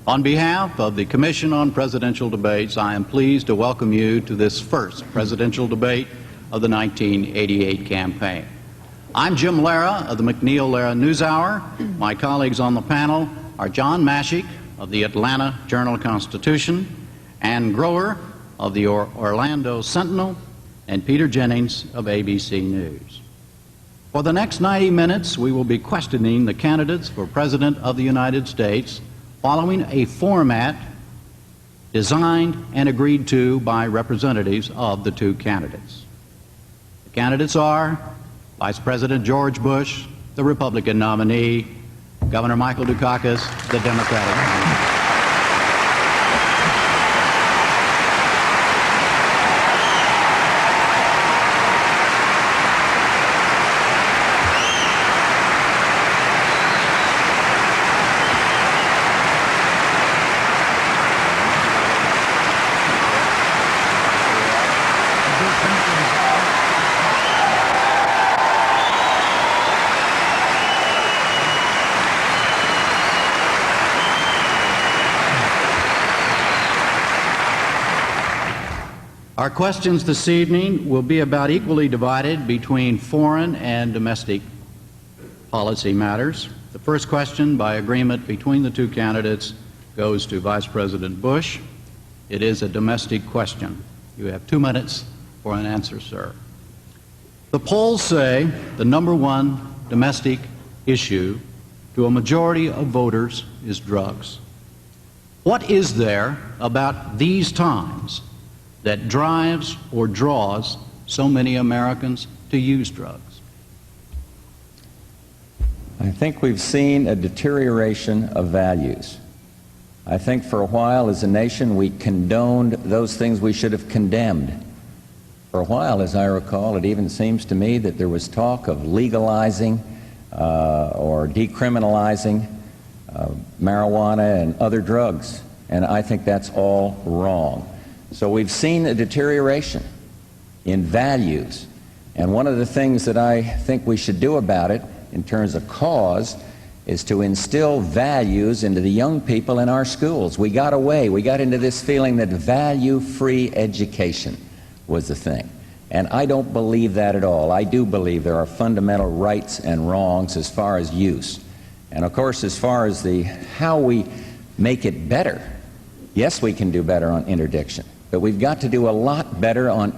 On behalf of the Commission on Presidential Debates, I am pleased to welcome you to this first presidential debate of the 1988 campaign. I'm Jim Lara of the McNeil-Lara NewsHour. My colleagues on the panel are John Mashik of the Atlanta Journal-Constitution, Ann Grower of the Orlando Sentinel, and Peter Jennings of ABC News. For the next 90 minutes, we will be questioning the candidates for President of the United States following a format designed and agreed to by representatives of the two candidates. The candidates are Vice President George Bush, the Republican nominee, Governor Michael Dukakis, the Democratic nominee. Our questions this evening will be about equally divided between foreign and domestic policy matters. The first question, by agreement between the two candidates, goes to Vice President Bush. It is a domestic question. You have 2 minutes for an answer, sir. The polls say the number one domestic issue to a majority of voters is drugs. What is there about these times that drives or draws so many Americans to use drugs? I think we've seen a deterioration of values. I think for a while as a nation we condoned those things we should have condemned. For a while, as I recall, it even seems to me that there was talk of legalizing or decriminalizing marijuana and other drugs, and I think that's all wrong. So we've seen a deterioration in values, and one of the things that I think we should do about it in terms of cause is to instill values into the young people in our schools. We got into this feeling that value-free education was the thing, and I don't believe that at all. I do believe there are fundamental rights and wrongs as far as use, and of course as far as how we make it better. Yes, we can do better on interdiction. But we've got to do a lot better on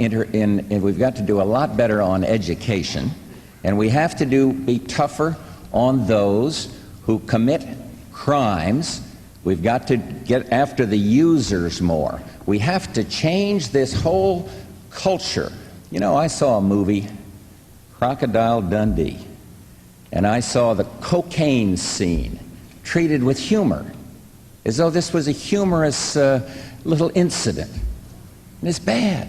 education, and we have to be tougher on those who commit crimes. We've got to get after the users more. We have to change this whole culture. You know, I saw a movie, Crocodile Dundee, and I saw the cocaine scene treated with humor, as though this was a humorous little incident. And it's bad.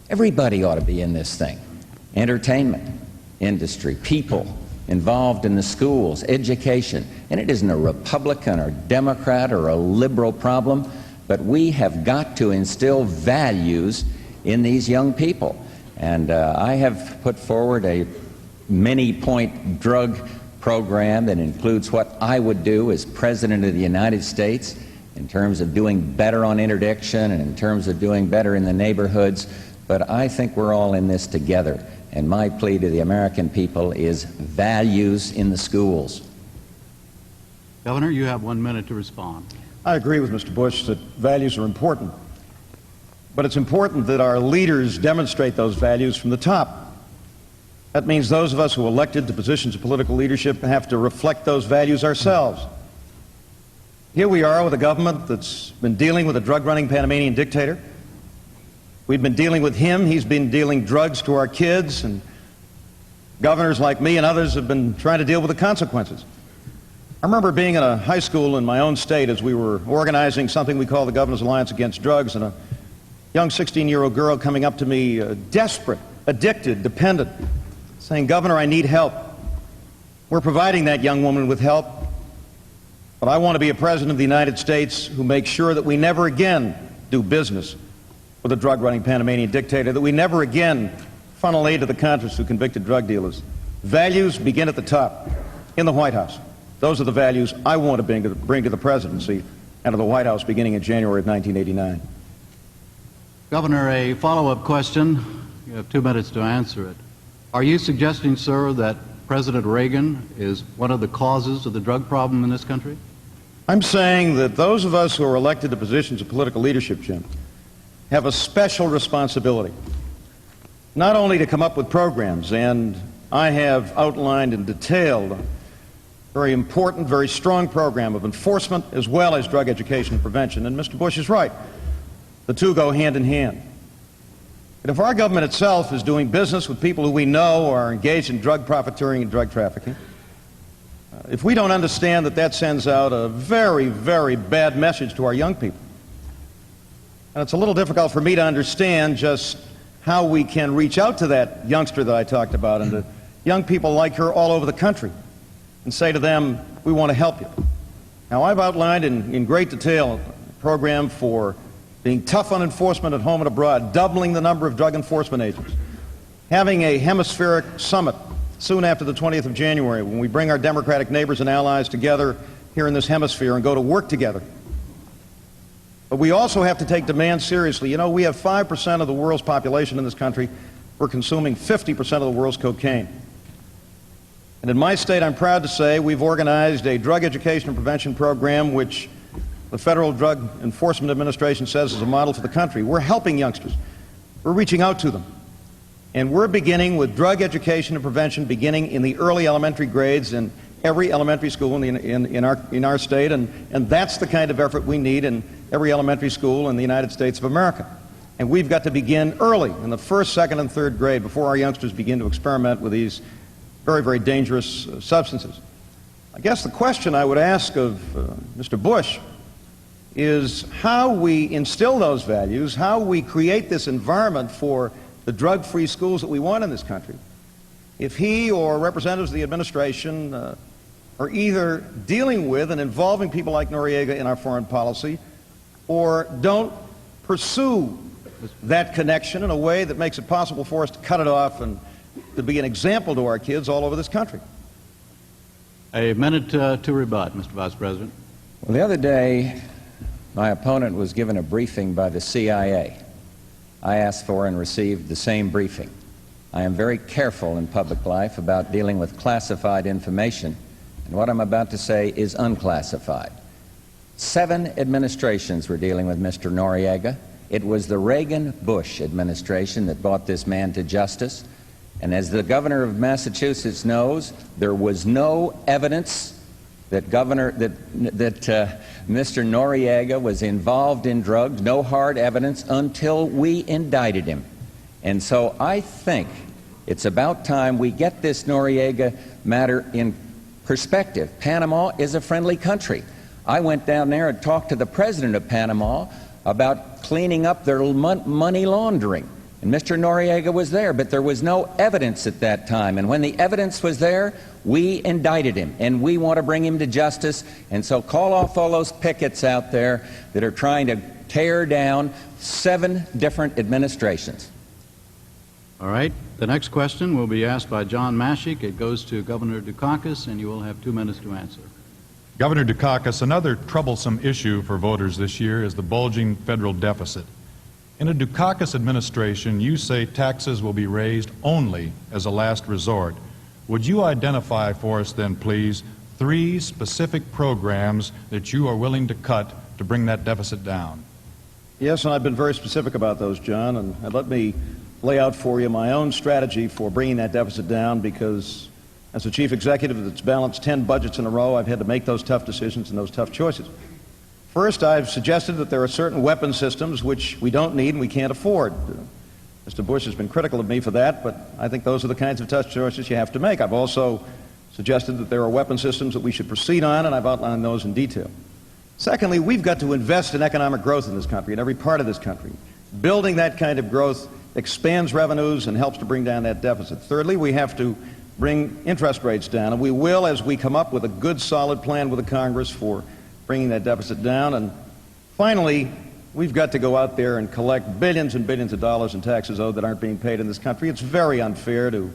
Everybody ought to be in this thing. Entertainment industry, people involved in the schools, education. And it isn't a Republican or Democrat or a liberal problem, but we have got to instill values in these young people. And I have put forward a many-point drug program that includes what I would do as President of the United States in terms of doing better on interdiction and in terms of doing better in the neighborhoods. But I think we're all in this together. And my plea to the American people is values in the schools. Governor, you have 1 minute to respond. I agree with Mr. Bush that values are important. But it's important that our leaders demonstrate those values from the top. That means those of us who are elected to positions of political leadership have to reflect those values ourselves. Here we are with a government that's been dealing with a drug-running Panamanian dictator. We've been dealing with him. He's been dealing drugs to our kids, and governors like me and others have been trying to deal with the consequences. I remember being in a high school in my own state as we were organizing something we call the Governor's Alliance Against Drugs, and a young 16-year-old girl coming up to me, desperate, addicted, dependent, saying, "Governor, I need help." We're providing that young woman with help. But I want to be a president of the United States who makes sure that we never again do business with a drug-running Panamanian dictator, that we never again funnel aid to the Contras who convicted drug dealers. Values begin at the top, in the White House. Those are the values I want to bring to the presidency. out of the White House beginning in January of 1989. Governor, a follow-up question. You have 2 minutes to answer it. Are you suggesting, sir, that President Reagan is one of the causes of the drug problem in this country? I'm saying that those of us who are elected to positions of political leadership, Jim, have a special responsibility, not only to come up with programs, and I have outlined and detailed a very important, very strong program of enforcement as well as drug education and prevention. And Mr. Bush is right. The two go hand in hand. But if our government itself is doing business with people who we know are engaged in drug profiteering and drug trafficking, if we don't understand that that sends out a very, very bad message to our young people, and it's a little difficult for me to understand just how we can reach out to that youngster that I talked about and to young people like her all over the country and say to them, we want to help you. Now, I've outlined in great detail a program for being tough on enforcement at home and abroad, doubling the number of drug enforcement agents, having a hemispheric summit soon after the 20th of January when we bring our democratic neighbors and allies together here in this hemisphere and go to work together. But we also have to take demand seriously. You know, we have 5% of the world's population in this country. We're consuming 50% of the world's cocaine. And in my state, I'm proud to say we've organized a drug education and prevention program which the Federal Drug Enforcement Administration says is a model for the country. We're helping youngsters. We're reaching out to them. And we're beginning with drug education and prevention beginning in the early elementary grades in every elementary school in our state, and that's the kind of effort we need in every elementary school in the United States of America. And we've got to begin early in the first, second, and third grade before our youngsters begin to experiment with these very, very dangerous substances. I guess the question I would ask of Mr. Bush is how we instill those values, how we create this environment for the drug-free schools that we want in this country, if he or representatives of the administration are either dealing with and involving people like Noriega in our foreign policy or don't pursue that connection in a way that makes it possible for us to cut it off and to be an example to our kids all over this country. A minute to rebut, Mr. Vice President. Well, the other day, my opponent was given a briefing by the CIA. I asked for and received the same briefing. I am very careful in public life about dealing with classified information, and what I'm about to say is unclassified. 7 administrations were dealing with Mr. Noriega. It was the Reagan-Bush administration that brought this man to justice, and as the governor of Massachusetts knows, there was no evidence that Mr. Noriega was involved in drugs, no hard evidence until we indicted him. And so I think it's about time we get this Noriega matter in perspective. Panama is a friendly country. I went down there and talked to the president of Panama about cleaning up their money laundering. And Mr. Noriega was there, but there was no evidence at that time. And when the evidence was there, we indicted him, and we want to bring him to justice. And so call off all those pickets out there that are trying to tear down 7 different administrations. All right. The next question will be asked by John Mashik. It goes to Governor Dukakis, and you will have 2 minutes to answer. Governor Dukakis, another troublesome issue for voters this year is the bulging federal deficit. In a Dukakis administration, you say taxes will be raised only as a last resort. Would you identify for us then, please, 3 specific programs that you are willing to cut to bring that deficit down? Yes, and I've been very specific about those, John, and let me lay out for you my own strategy for bringing that deficit down, because as the chief executive that's balanced 10 budgets in a row, I've had to make those tough decisions and those tough choices. First, I've suggested that there are certain weapon systems which we don't need and we can't afford. Mr. Bush has been critical of me for that, but I think those are the kinds of tough choices you have to make. I've also suggested that there are weapon systems that we should proceed on, and I've outlined those in detail. Secondly, we've got to invest in economic growth in this country, in every part of this country. Building that kind of growth expands revenues and helps to bring down that deficit. Thirdly, we have to bring interest rates down, and we will as we come up with a good, solid plan with the Congress for bringing that deficit down. And finally, we've got to go out there and collect billions and billions of dollars in taxes owed that aren't being paid in this country. It's very unfair to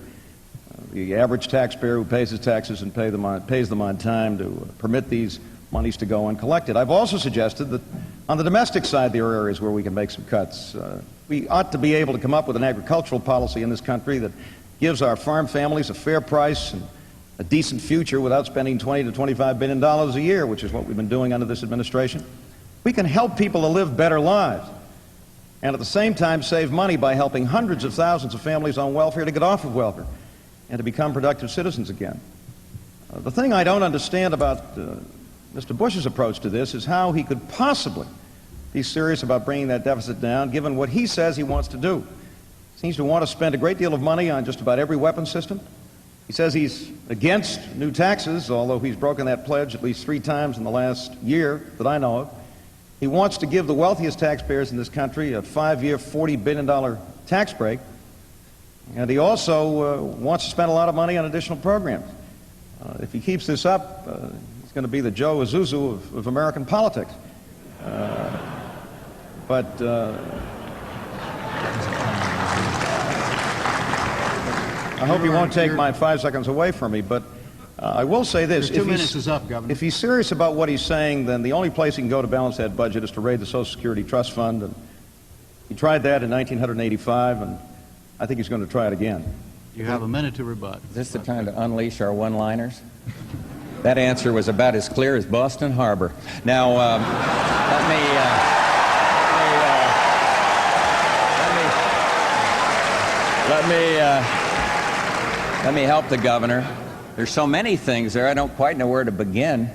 the average taxpayer who pays his taxes and pays them on time to permit these monies to go uncollected. I've also suggested that on the domestic side there are areas where we can make some cuts. We ought to be able to come up with an agricultural policy in this country that gives our farm families a fair price and a decent future without spending $20 to $25 billion a year, which is what we've been doing under this administration. We can help people to live better lives and at the same time save money by helping hundreds of thousands of families on welfare to get off of welfare and to become productive citizens again. The thing I don't understand about Mr. Bush's approach to this is how he could possibly be serious about bringing that deficit down, given what he says he wants to do. He seems to want to spend a great deal of money on just about every weapon system. He says he's against new taxes, although he's broken that pledge at least 3 times in the last year that I know of. He wants to give the wealthiest taxpayers in this country a 5-year, $40 billion tax break. And he also wants to spend a lot of money on additional programs. If he keeps this up, he's going to be the Joe Azuzu of American politics. But I hope he won't take my 5 seconds away from me, but I will say this. Your 2 minutes is up, Governor. If he's serious about what he's saying, then the only place he can go to balance that budget is to raid the Social Security Trust Fund. And he tried that in 1985, and I think he's going to try it again. You have a minute to rebut. Is this the time to unleash our one-liners? That answer was about as clear as Boston Harbor. Now, let me help the governor. There's so many things there, I don't quite know where to begin.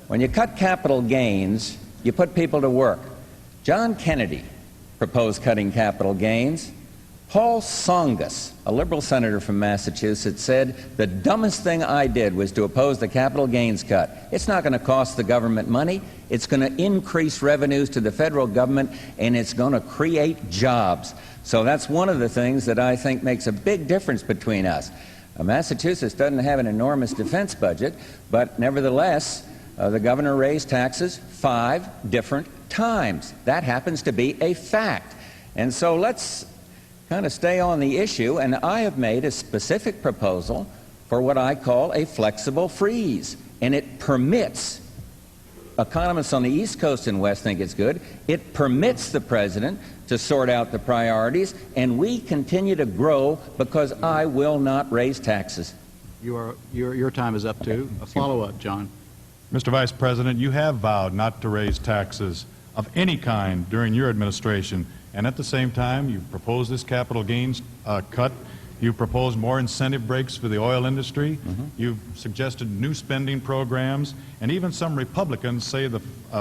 When you cut capital gains, you put people to work. John Kennedy proposed cutting capital gains. Paul Tsongas, a liberal senator from Massachusetts, said, the dumbest thing I did was to oppose the capital gains cut. It's not going to cost the government money. It's going to increase revenues to the federal government, and it's going to create jobs. So that's one of the things that I think makes a big difference between us. Massachusetts doesn't have an enormous defense budget, but nevertheless, the governor raised taxes 5 different times. That happens to be a fact. And so let's kind of stay on the issue, and I have made a specific proposal for what I call a flexible freeze, and it permits, economists on the East Coast and West think it's good, it permits the president to sort out the priorities, and we continue to grow because I will not raise taxes. Your time is up too. A follow-up, John. Mr. Vice President, you have vowed not to raise taxes of any kind during your administration, and at the same time, you've proposed this capital gains cut. You've proposed more incentive breaks for the oil industry. You've suggested new spending programs, and even some Republicans say the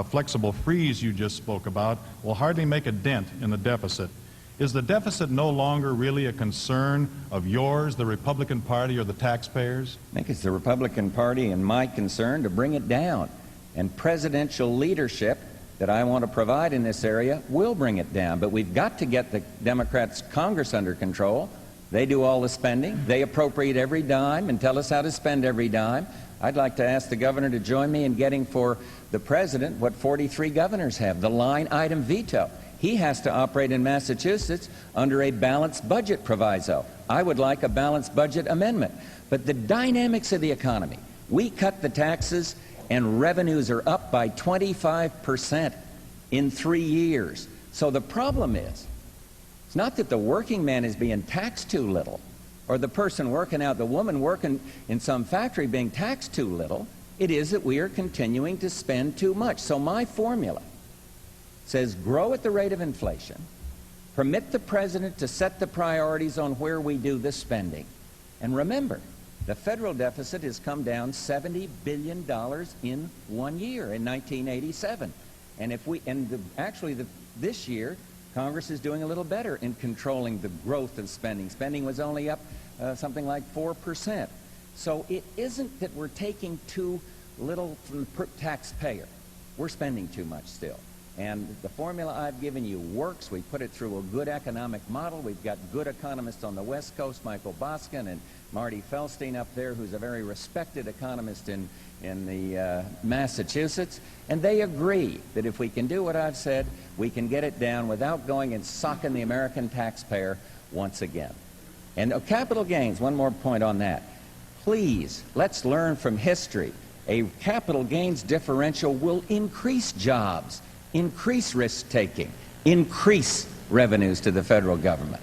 flexible freeze you just spoke about will hardly make a dent in the deficit. Is the deficit no longer really a concern of yours, the Republican Party, or the taxpayers? I think it's the Republican Party and my concern to bring it down. And presidential leadership that I want to provide in this area will bring it down. But we've got to get the Democrats' Congress under control. They do all the spending. They appropriate every dime and tell us how to spend every dime. I'd like to ask the governor to join me in getting for the president what 43 governors have, the line item veto. He has to operate in Massachusetts under a balanced budget proviso. I would like a balanced budget amendment. But the dynamics of the economy, we cut the taxes and revenues are up by 25% in 3 years. So the problem is, it's not that the working man is being taxed too little, or the person working out, the woman working in some factory being taxed too little. It is that we are continuing to spend too much. So my formula says grow at the rate of inflation, permit the president to set the priorities on where we do the spending. And remember, the federal deficit has come down $70 billion in 1 year, in 1987. And if we, this year, Congress is doing a little better in controlling the growth of spending. Spending was only up something like 4%. So it isn't that we're taking too little from the taxpayer. We're spending too much still. And the formula I've given you works. We put it through a good economic model. We've got good economists on the West Coast, Michael Boskin and Marty Feldstein up there, who's a very respected economist in the Massachusetts. And they agree that if we can do what I've said, we can get it down without going and socking the American taxpayer once again. And capital gains, one more point on that. Please, let's learn from history. A capital gains differential will increase jobs, increase risk-taking, increase revenues to the federal government.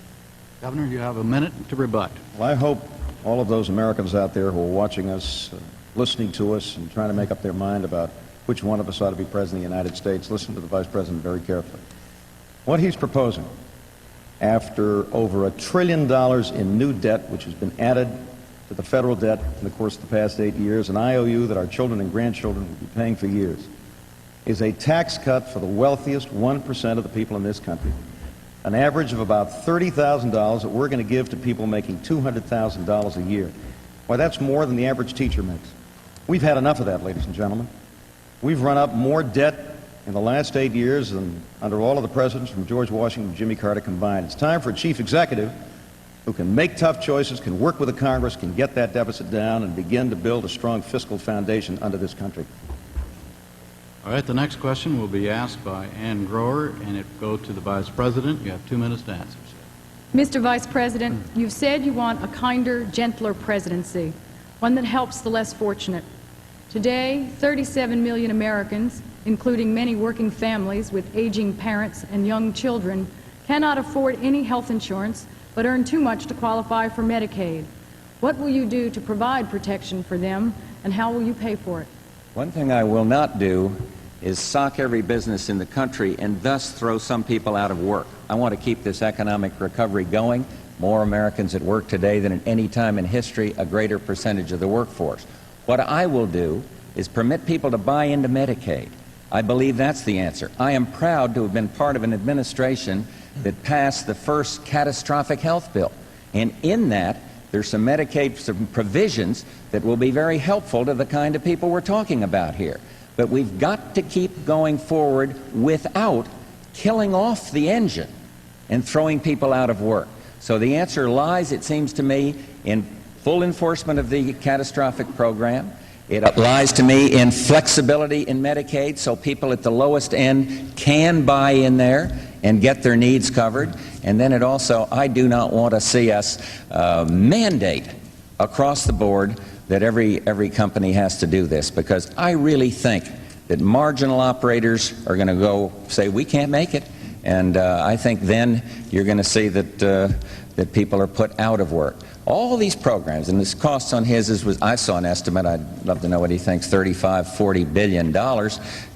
Governor, you have a minute to rebut. Well, I hope all of those Americans out there who are watching us, listening to us, and trying to make up their mind about which one of us ought to be President of the United States, listen to the Vice President very carefully. What he's proposing, after over $1 trillion in new debt, which has been added to the federal debt in the course of the past 8 years, an IOU that our children and grandchildren will be paying for years, is a tax cut for the wealthiest 1% of the people in this country. An average of about $30,000 that we're going to give to people making $200,000 a year. Why, that's more than the average teacher makes. We've had enough of that, ladies and gentlemen. We've run up more debt in the last 8 years than under all of the presidents from George Washington to Jimmy Carter combined. It's time for a chief executive who can make tough choices, can work with the Congress, can get that deficit down, and begin to build a strong fiscal foundation under this country. All right, the next question will be asked by Ann Grower, and it will go to the Vice President. You have 2 minutes to answer. Mr. Vice President, you've said you want a kinder, gentler presidency, one that helps the less fortunate. Today, 37 million Americans, including many working families with aging parents and young children, cannot afford any health insurance but earn too much to qualify for Medicaid. What will you do to provide protection for them, and how will you pay for it? One thing I will not do is sock every business in the country and thus throw some people out of work. I want to keep this economic recovery going. More Americans at work today than at any time in history, a greater percentage of the workforce. What I will do is permit people to buy into Medicaid. I believe that's the answer. I am proud to have been part of an administration that passed the first catastrophic health bill. And in that, there's some Medicaid some provisions that will be very helpful to the kind of people we're talking about here. But we've got to keep going forward without killing off the engine and throwing people out of work. So the answer lies, it seems to me, in full enforcement of the catastrophic program. It lies to me in flexibility in Medicaid so people at the lowest end can buy in there and get their needs covered. And then it also, I do not want to see us mandate across the board that every company has to do this, because I really think that marginal operators are going to go say, we can't make it. And I think then you're going to see that people are put out of work. All these programs, and this costs on his, I saw an estimate, I'd love to know what he thinks, $35–40 billion,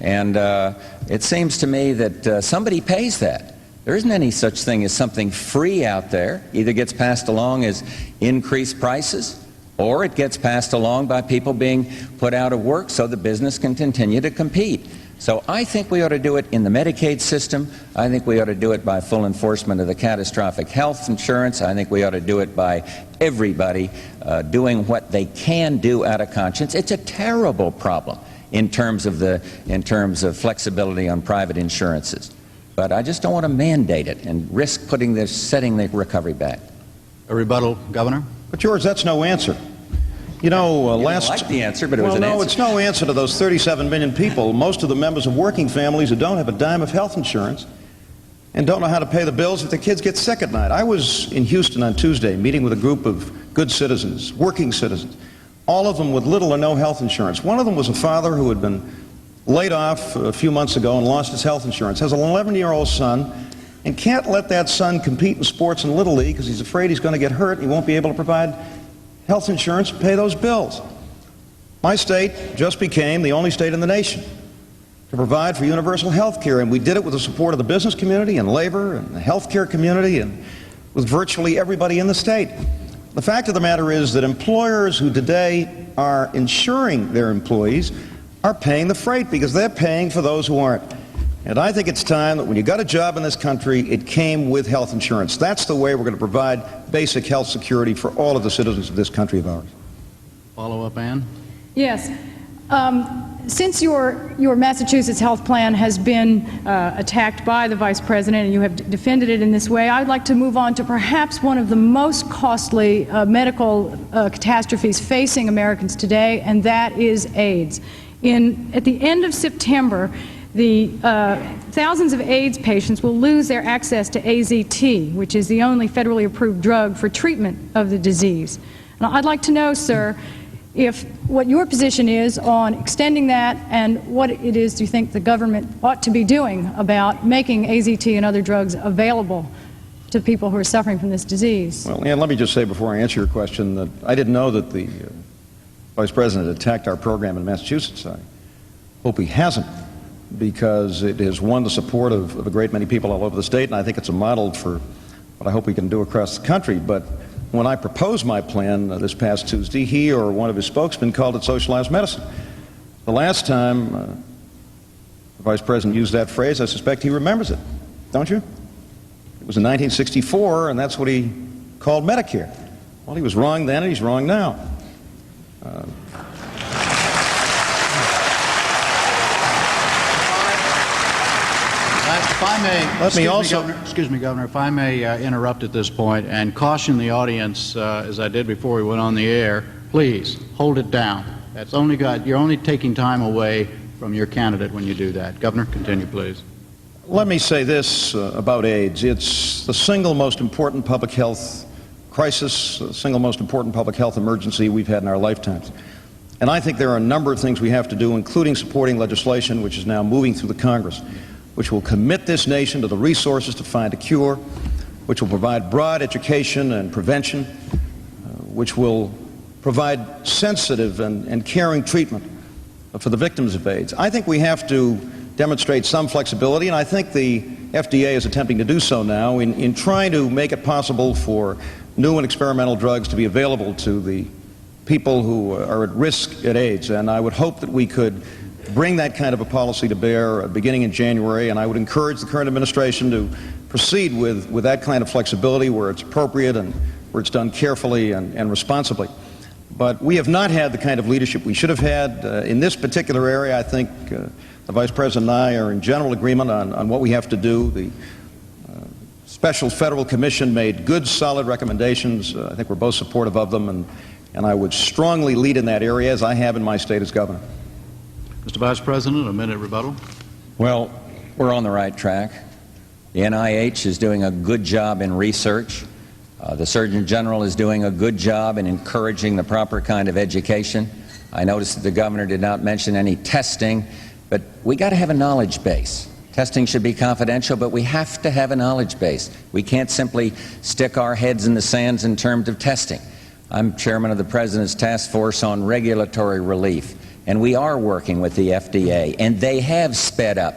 and it seems to me that somebody pays that. There isn't any such thing as something free out there. Either gets passed along as increased prices, or it gets passed along by people being put out of work so the business can continue to compete. So I think we ought to do it in the Medicaid system. I think we ought to do it by full enforcement of the catastrophic health insurance. I think we ought to do it by everybody doing what they can do out of conscience. It's a terrible problem in terms of flexibility on private insurances. But I just don't want to mandate it and risk setting the recovery back. A rebuttal, Governor? But George, that's no answer. You know, I like the answer, but it was an answer. Well, no, it's no answer to those 37 million people, most of the members of working families who don't have a dime of health insurance and don't know how to pay the bills if their kids get sick at night. I was in Houston on Tuesday meeting with a group of good citizens, working citizens, all of them with little or no health insurance. One of them was a father who had been laid off a few months ago and lost his health insurance, has an 11-year-old son, and can't let that son compete in sports in Little League because he's afraid he's going to get hurt and he won't be able to provide health insurance to pay those bills. My state just became the only state in the nation to provide for universal health care, and we did it with the support of the business community and labor and the health care community and with virtually everybody in the state. The fact of the matter is that employers who today are insuring their employees are paying the freight because they're paying for those who aren't. And I think it's time that when you got a job in this country, it came with health insurance. That's the way we're going to provide basic health security for all of the citizens of this country of ours. Follow up, Ann? Yes. Since your Massachusetts health plan has been attacked by the Vice President and you have defended it in this way, I'd like to move on to perhaps one of the most costly medical catastrophes facing Americans today, and that is AIDS. At the end of September, the thousands of AIDS patients will lose their access to AZT, which is the only federally approved drug for treatment of the disease. Now, I'd like to know, sir, if what your position is on extending that and what it is you think the government ought to be doing about making AZT and other drugs available to people who are suffering from this disease. Well, Ann, let me just say before I answer your question that I didn't know that the Vice President attacked our program in Massachusetts. I hope he hasn't, because it has won the support of a great many people all over the state, and I think it's a model for what I hope we can do across the country. But when I proposed my plan this past Tuesday, he or one of his spokesmen called it socialized medicine. The last time the Vice President used that phrase, I suspect he remembers it, don't you? It was in 1964, and that's what he called Medicare. Well, he was wrong then, and he's wrong now. If I may, Let me also... excuse me, Governor, if I may interrupt at this point and caution the audience, as I did before we went on the air, please hold it down. That's only you're only taking time away from your candidate when you do that. Governor, continue, please. Let me say this about AIDS. It's the single most important public health crisis, the single most important public health emergency we've had in our lifetimes. And I think there are a number of things we have to do, including supporting legislation which is now moving through the Congress, which will commit this nation to the resources to find a cure, which will provide broad education and prevention, which will provide sensitive and caring treatment for the victims of AIDS. I think we have to demonstrate some flexibility, and I think the FDA is attempting to do so now in trying to make it possible for new and experimental drugs to be available to the people who are at risk at AIDS. And I would hope that we could bring that kind of a policy to bear beginning in January, and I would encourage the current administration to proceed with that kind of flexibility where it's appropriate and where it's done carefully and responsibly. But we have not had the kind of leadership we should have had. In this particular area, I think the Vice President and I are in general agreement on what we have to do. The Special Federal Commission made good, solid recommendations. I think we're both supportive of them, and I would strongly lead in that area, as I have in my state as governor. Mr. Vice President, a minute rebuttal. Well, we're on the right track. The NIH is doing a good job in research. The Surgeon General is doing a good job in encouraging the proper kind of education. I noticed that the governor did not mention any testing, but we got to have a knowledge base. Testing should be confidential, but we have to have a knowledge base. We can't simply stick our heads in the sands in terms of testing. I'm chairman of the President's Task Force on Regulatory Relief, and we are working with the FDA, and they have sped up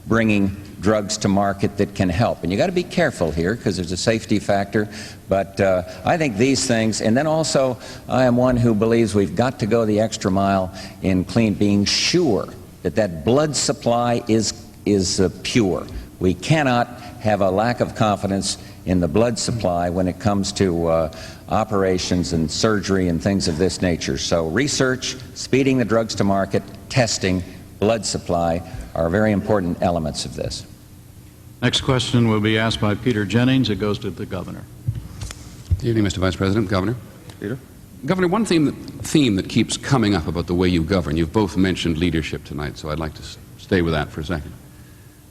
bringing drugs to market that can help. And you got to be careful here because there's a safety factor, but I think these things, and then also I am one who believes we've got to go the extra mile in being sure that that blood supply is pure. We cannot have a lack of confidence in the blood supply when it comes to operations and surgery and things of this nature. So research, speeding the drugs to market, testing, blood supply are very important elements of this. Next question will be asked by Peter Jennings. It goes to the governor. Good evening, Mr. Vice President. Governor. Peter? Governor, one theme that keeps coming up about the way you govern, you've both mentioned leadership tonight, so I'd like to stay with that for a second.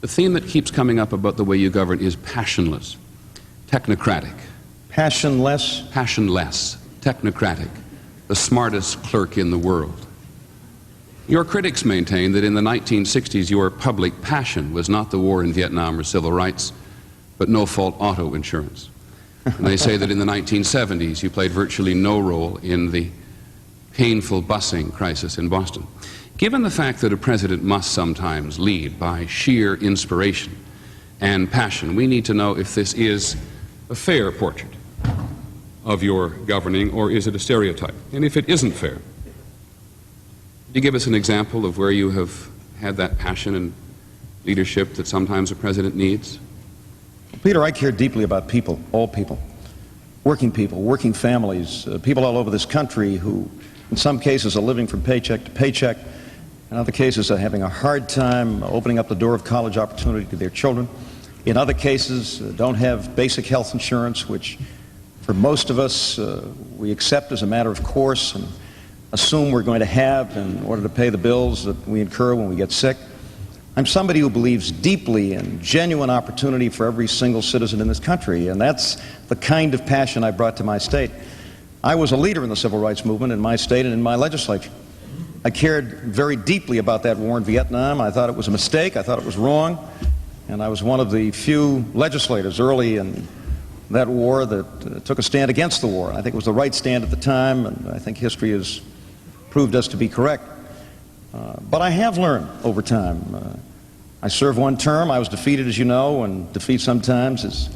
The theme that keeps coming up about the way you govern is passionless, technocratic. Passionless? Passionless, technocratic, the smartest clerk in the world. Your critics maintain that in the 1960s your public passion was not the war in Vietnam or civil rights, but no-fault auto insurance. And they say that in the 1970s you played virtually no role in the painful busing crisis in Boston. Given the fact that a president must sometimes lead by sheer inspiration and passion, we need to know if this is a fair portrait of your governing, or is it a stereotype? And if it isn't fair, could you give us an example of where you have had that passion and leadership that sometimes a president needs? Peter, I care deeply about people, all people, working families, people all over this country who, in some cases, are living from paycheck to paycheck. In other cases, are having a hard time opening up the door of college opportunity to their children. In other cases, don't have basic health insurance, which for most of us, we accept as a matter of course and assume we're going to have in order to pay the bills that we incur when we get sick. I'm somebody who believes deeply in genuine opportunity for every single citizen in this country, and that's the kind of passion I brought to my state. I was a leader in the civil rights movement in my state and in my legislature. I cared very deeply about that war in Vietnam. I thought it was a mistake. I thought it was wrong. And I was one of the few legislators early in that war that took a stand against the war. I think it was the right stand at the time, and I think history has proved us to be correct. But I have learned over time. I served one term. I was defeated, as you know, and defeat sometimes is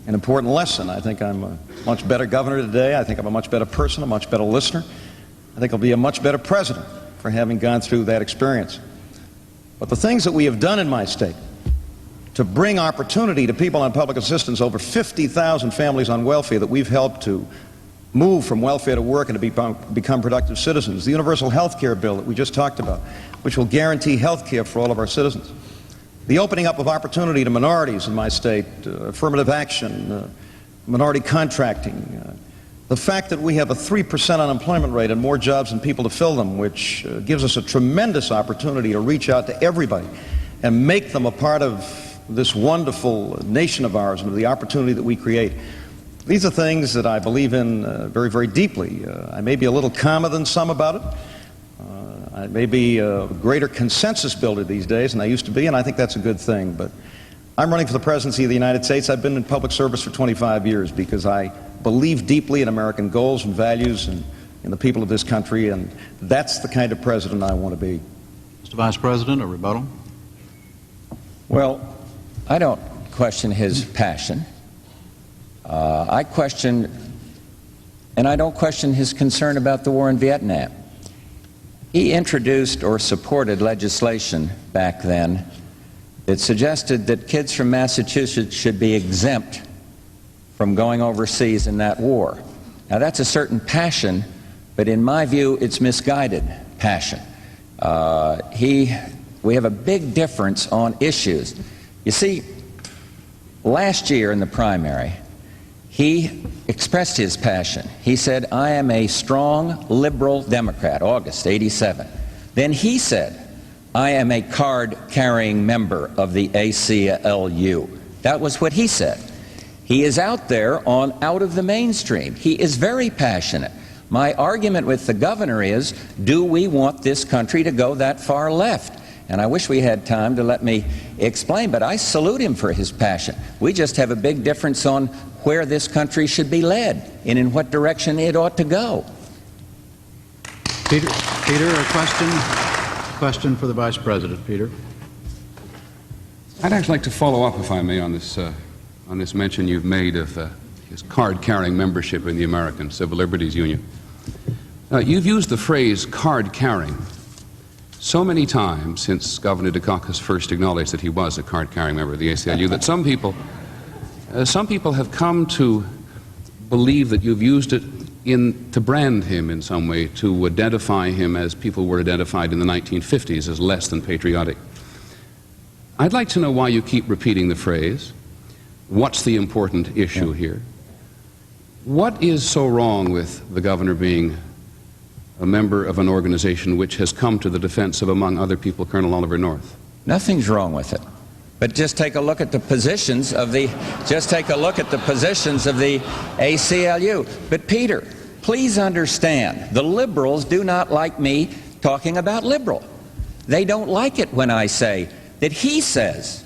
an important lesson. I think I'm a much better governor today. I think I'm a much better person, a much better listener. I think I'll be a much better president for having gone through that experience. But the things that we have done in my state to bring opportunity to people on public assistance, over 50,000 families on welfare that we've helped to move from welfare to work and to become productive citizens, the universal health care bill that we just talked about, which will guarantee health care for all of our citizens, the opening up of opportunity to minorities in my state, affirmative action, minority contracting, the fact that we have a 3% unemployment rate and more jobs than people to fill them, which gives us a tremendous opportunity to reach out to everybody and make them a part of this wonderful nation of ours and the opportunity that we create. These are things that I believe in very, very deeply. I may be a little calmer than some about it. I may be a greater consensus builder these days than I used to be, and I think that's a good thing. But I'm running for the presidency of the United States. I've been in public service for 25 years because I believe deeply in American goals and values and in the people of this country, and that's the kind of president I want to be. Mr. Vice President, a rebuttal. Well, I don't question his passion. I question, and I don't question his concern about the war in Vietnam. He introduced or supported legislation back then that suggested that kids from Massachusetts should be exempt from going overseas in that war. Now, that's a certain passion, but in my view, it's misguided passion. We have a big difference on issues. You see, last year in the primary, he expressed his passion. He said, I am a strong liberal Democrat, August '87. Then he said, I am a card-carrying member of the ACLU. That was what he said. He is out there on out of the mainstream. He is very passionate. My argument with the governor is, do we want this country to go that far left? And I wish we had time to let me explain, but I salute him for his passion. We just have a big difference on where this country should be led and in what direction it ought to go. Peter, a question for the Vice President. Peter. I'd actually like to follow up, if I may, on this mention you've made of his card-carrying membership in the American Civil Liberties Union. You've used the phrase card-carrying so many times since Governor Dukakis first acknowledged that he was a card-carrying member of the ACLU that some people have come to believe that you've used it to brand him in some way, to identify him as people were identified in the 1950s as less than patriotic. I'd like to know why you keep repeating the phrase. What's the important issue here? What is so wrong with the governor being a member of an organization which has come to the defense of, among other people, Colonel Oliver North? Nothing's wrong with it. But just take a look at the positions of the ACLU. But Peter, please understand, the liberals do not like me talking about liberal. They don't like it when I say that he says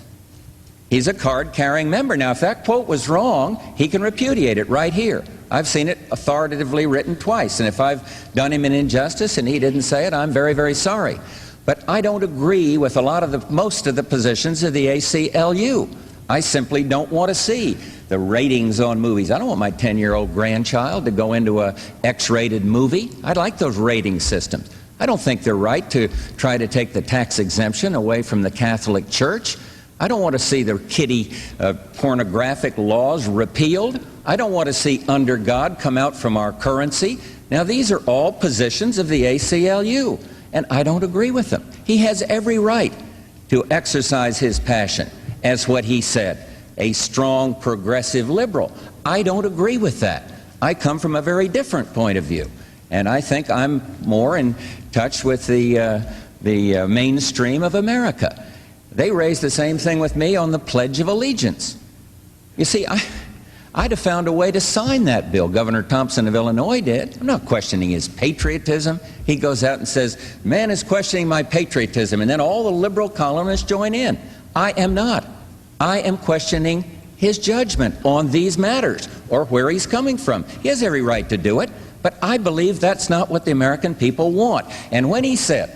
he's a card-carrying member. Now, if that quote was wrong, he can repudiate it right here. I've seen it authoritatively written twice, and if I've done him an injustice and he didn't say it, I'm very, very sorry. But I don't agree with most of the positions of the ACLU. I simply don't want to see the ratings on movies. I don't want my 10-year-old grandchild to go into a X-rated movie. I like those rating systems. I don't think they're right to try to take the tax exemption away from the Catholic Church. I don't want to see the kiddie pornographic laws repealed. I don't want to see under God come out from our currency. Now, these are all positions of the ACLU, and I don't agree with them. He has every right to exercise his passion as what he said, a strong progressive liberal. I don't agree with that. I come from a very different point of view, and I think I'm more in touch with the mainstream of America. They raised the same thing with me on the Pledge of Allegiance. You see, I'd have found a way to sign that bill. Governor Thompson of Illinois did. I'm not questioning his patriotism. He goes out and says, man is questioning my patriotism, and then all the liberal columnists join in. I am not. I am questioning his judgment on these matters, or where he's coming from. He has every right to do it, but I believe that's not what the American people want. And when he said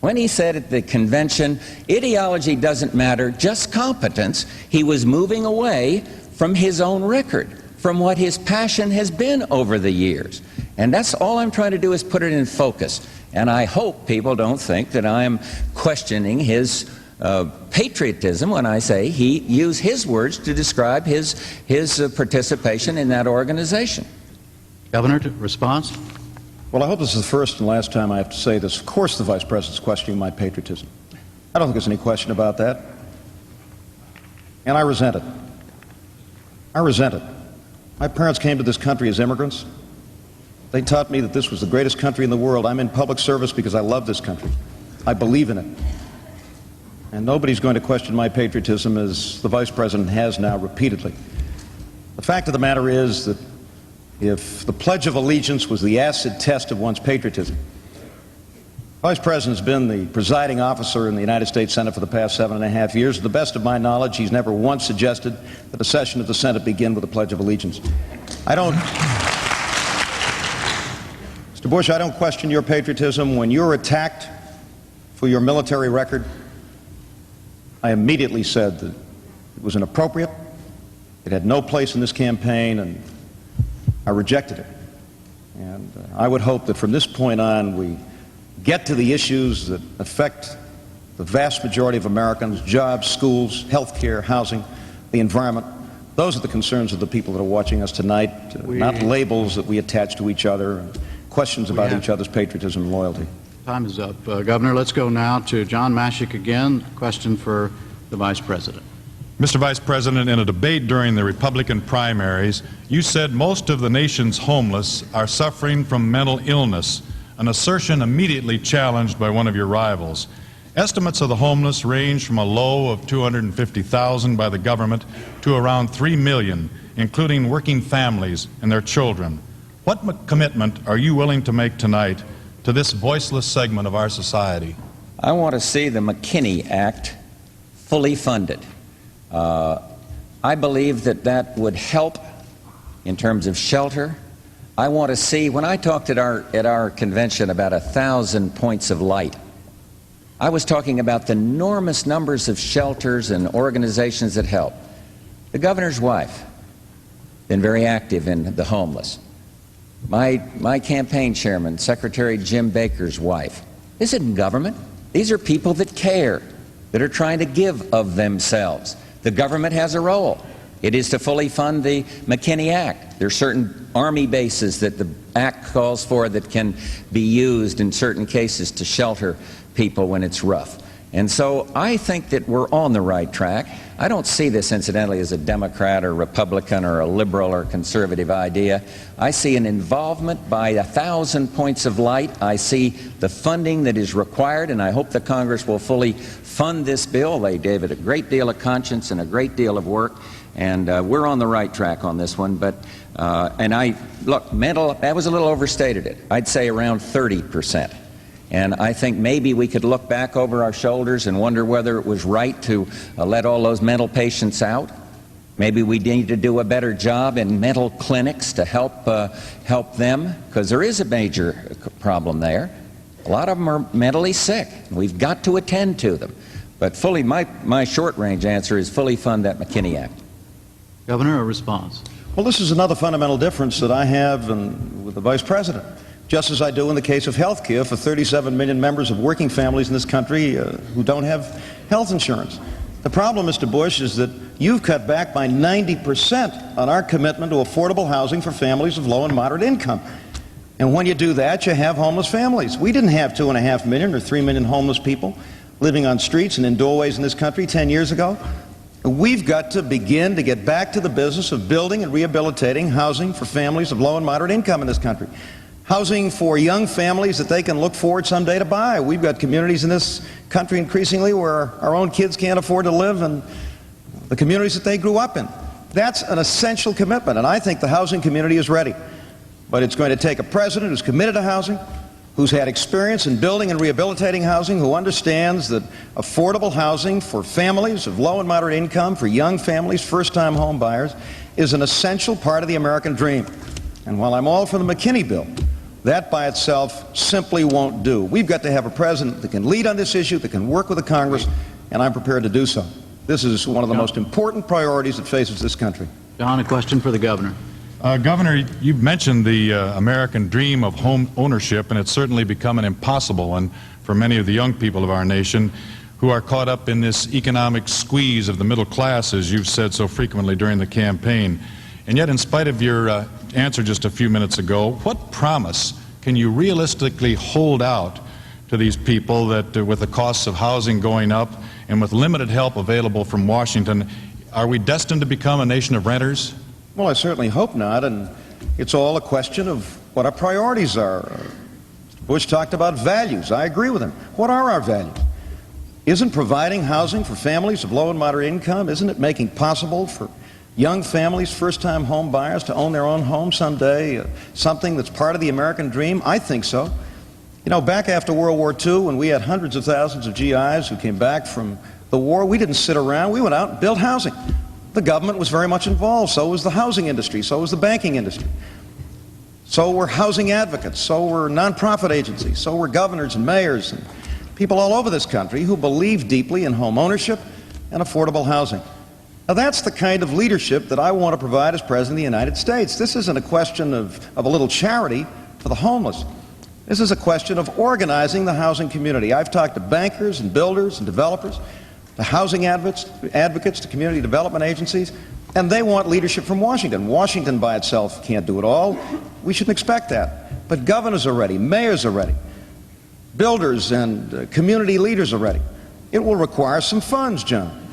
at the convention, ideology doesn't matter, just competence, he was moving away from his own record, from what his passion has been over the years. And that's all I'm trying to do, is put it in focus. And I hope people don't think that I'm questioning his patriotism when I say he used his words to describe his participation in that organization. Governor, response? Well, I hope this is the first and last time I have to say this. Of course the Vice President's questioning my patriotism. I don't think there's any question about that. And I resent it. I resent it. My parents came to this country as immigrants. They taught me that this was the greatest country in the world. I'm in public service because I love this country. I believe in it. And nobody's going to question my patriotism, as the Vice President has now repeatedly. The fact of the matter is that if the Pledge of Allegiance was the acid test of one's patriotism, the Vice President has been the presiding officer in the United States Senate for the past 7.5 years. To the best of my knowledge, he's never once suggested that a session of the Senate begin with the Pledge of Allegiance. Mr. Bush, I don't question your patriotism. When you're attacked for your military record, I immediately said that it was inappropriate, it had no place in this campaign, and I rejected it. And I would hope that from this point on we get to the issues that affect the vast majority of Americans: jobs, schools, health care, housing, the environment. Those are the concerns of the people that are watching us tonight, not labels that we attach to each other, and questions about each other's patriotism and loyalty. Time is up. Governor, let's go now to John Mashik again. Question for the Vice President. Mr. Vice President, in a debate during the Republican primaries, you said most of the nation's homeless are suffering from mental illness, an assertion immediately challenged by one of your rivals. Estimates of the homeless range from a low of 250,000 by the government to around 3 million, including working families and their children. What commitment are you willing to make tonight to this voiceless segment of our society? I want to see the McKinney Act fully funded. I believe that that would help in terms of shelter. I want to see, when I talked at our convention about 1,000 points of light, I was talking about the enormous numbers of shelters and organizations that help. The governor's wife, been very active in the homeless. My campaign chairman, Secretary Jim Baker's wife. This isn't government. These are people that care, that are trying to give of themselves. The government has a role. It is to fully fund the McKinney Act. There are certain Army bases that the Act calls for that can be used in certain cases to shelter people when it's rough. And so I think that we're on the right track. I don't see this, incidentally, as a Democrat or Republican or a liberal or conservative idea. I see an involvement by 1,000 points of light. I see the funding that is required, and I hope the Congress will fully fund this bill. They gave it a great deal of conscience and a great deal of work, and we're on the right track on this one. But mental, that was a little overstated it. I'd say around 30%. And I think maybe we could look back over our shoulders and wonder whether it was right to let all those mental patients out. Maybe we need to do a better job in mental clinics to help them, because there is a major problem there. A lot of them are mentally sick. We've got to attend to them. But fully, my short-range answer is fully fund that McKinney Act. Governor, a response. Well, this is another fundamental difference that I have with the Vice President. Just as I do in the case of health care for 37 million members of working families in this country who don't have health insurance. The problem, Mr. Bush, is that you've cut back by 90% on our commitment to affordable housing for families of low and moderate income. And when you do that, you have homeless families. We didn't have 2.5 million or 3 million homeless people living on streets and in doorways in this country 10 years ago. We've got to begin to get back to the business of building and rehabilitating housing for families of low and moderate income in this country. Housing for young families that they can look forward someday to buy. We've got communities in this country increasingly where our own kids can't afford to live in the communities that they grew up in. That's an essential commitment, and I think the housing community is ready. But it's going to take a president who's committed to housing, who's had experience in building and rehabilitating housing, who understands that affordable housing for families of low and moderate income, for young families, first-time home buyers, is an essential part of the American dream. And while I'm all for the McKinney bill, that by itself simply won't do. We've got to have a president that can lead on this issue, that can work with the Congress, and I'm prepared to do so. This is one of the most important priorities that faces this country. John, a question for the governor. Governor, you've mentioned the American dream of home ownership, and it's certainly become an impossible one for many of the young people of our nation who are caught up in this economic squeeze of the middle class, as you've said so frequently during the campaign. And yet, in spite of your answer just a few minutes ago, what promise can you realistically hold out to these people that with the costs of housing going up and with limited help available from Washington, are we destined to become a nation of renters? Well, I certainly hope not, and it's all a question of what our priorities are. Bush talked about values. I agree with him. What are our values? Isn't providing housing for families of low and moderate income, isn't it making possible for young families, first-time home buyers, to own their own home someday, something that's part of the American dream? I think so. You know, back after World War II, when we had hundreds of thousands of GIs who came back from the war, we didn't sit around. We went out and built housing. The government was very much involved. So was the housing industry. So was the banking industry. So were housing advocates. So were nonprofit agencies. So were governors and mayors and people all over this country who believe deeply in home ownership and affordable housing. Now, that's the kind of leadership that I want to provide as President of the United States. This isn't a question of a little charity for the homeless. This is a question of organizing the housing community. I've talked to bankers and builders and developers, to housing advocates, to community development agencies, and they want leadership from Washington. Washington by itself can't do it all. We shouldn't expect that. But governors are ready, mayors are ready, builders and community leaders are ready. It will require some funds, John,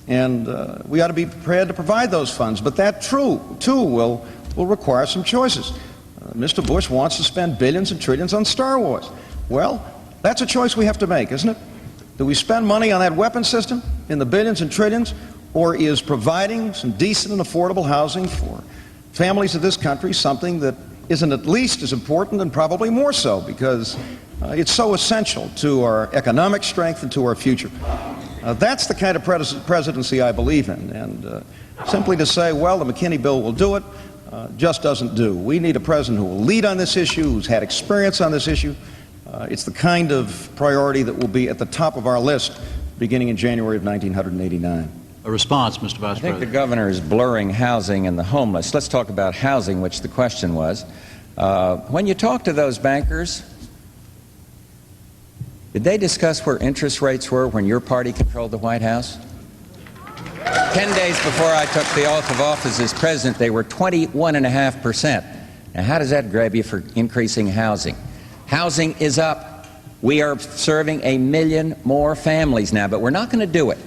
and we ought to be prepared to provide those funds. But that, too, will require some choices. Mr. Bush wants to spend billions and trillions on Star Wars. Well, that's a choice we have to make, isn't it? Do we spend money on that weapon system in the billions and trillions, or is providing some decent and affordable housing for families of this country something that isn't at least as important and probably more so because it's so essential to our economic strength and to our future? That's the kind of presidency I believe in, and simply to say, well, the McKinney bill will do it, just doesn't do. We need a president who will lead on this issue, who's had experience on this issue. It's the kind of priority that will be at the top of our list beginning in January of 1989. A response, Mr. Vice I think President. the governor is blurring housing and the homeless. Let's talk about housing, which the question was. When you talk to those bankers, did they discuss where interest rates were when your party controlled the White House? 10 days before I took the oath of office as president, they were 21.5%. Now, how does that grab you for increasing housing? Housing is up. We are serving 1 million more families now, but we're not going to do it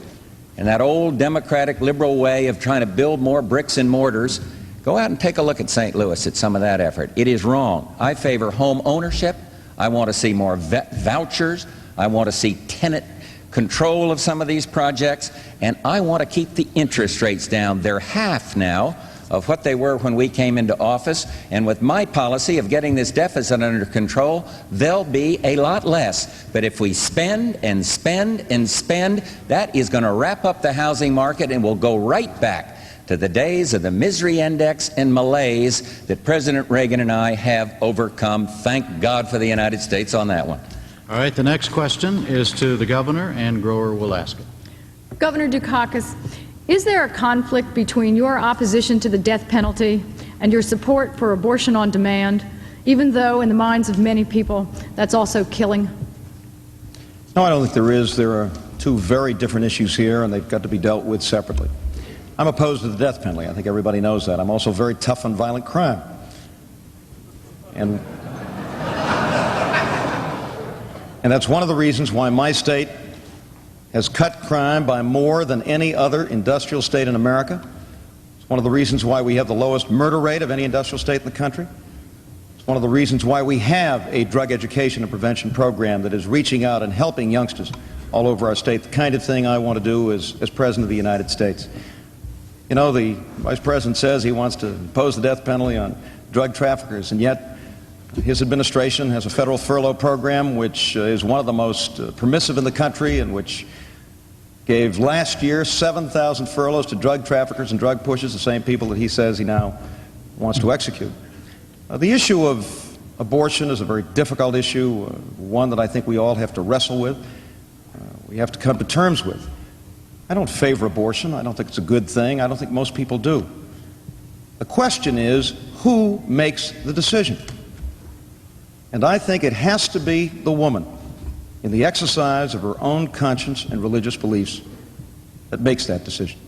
in that old democratic liberal way of trying to build more bricks and mortars. Go out and take a look at St. Louis at some of that effort. It is wrong. I favor home ownership. I want to see more vouchers. I want to see tenant control of some of these projects, and I want to keep the interest rates down. They're half now of what they were when we came into office, and with my policy of getting this deficit under control, they'll be a lot less. But if we spend and spend and spend, that is going to wrap up the housing market, and we'll go right back to the days of the misery index and malaise that President Reagan and I have overcome. Thank God for the United States on that one. All right, the next question is to the governor, and Grower will ask it. Governor Dukakis, is there a conflict between your opposition to the death penalty and your support for abortion on demand, even though in the minds of many people that's also killing? No, I don't think there is. There are two very different issues here, and they've got to be dealt with separately. I'm opposed to the death penalty. I think everybody knows that. I'm also very tough on violent crime. And that's one of the reasons why my state has cut crime by more than any other industrial state in America. It's one of the reasons why we have the lowest murder rate of any industrial state in the country. It's one of the reasons why we have a drug education and prevention program that is reaching out and helping youngsters all over our state, the kind of thing I want to do as President of the United States. You know, the Vice President says he wants to impose the death penalty on drug traffickers, and yet his administration has a federal furlough program which is one of the most permissive in the country, and which gave last year 7,000 furloughs to drug traffickers and drug pushers, the same people that he says he now wants to execute. The issue of abortion is a very difficult issue, one that I think we all have to wrestle with. We have to come to terms with. I don't favor abortion. I don't think it's a good thing. I don't think most people do. The question is, who makes the decision? And I think it has to be the woman, in the exercise of her own conscience and religious beliefs, that makes that decision.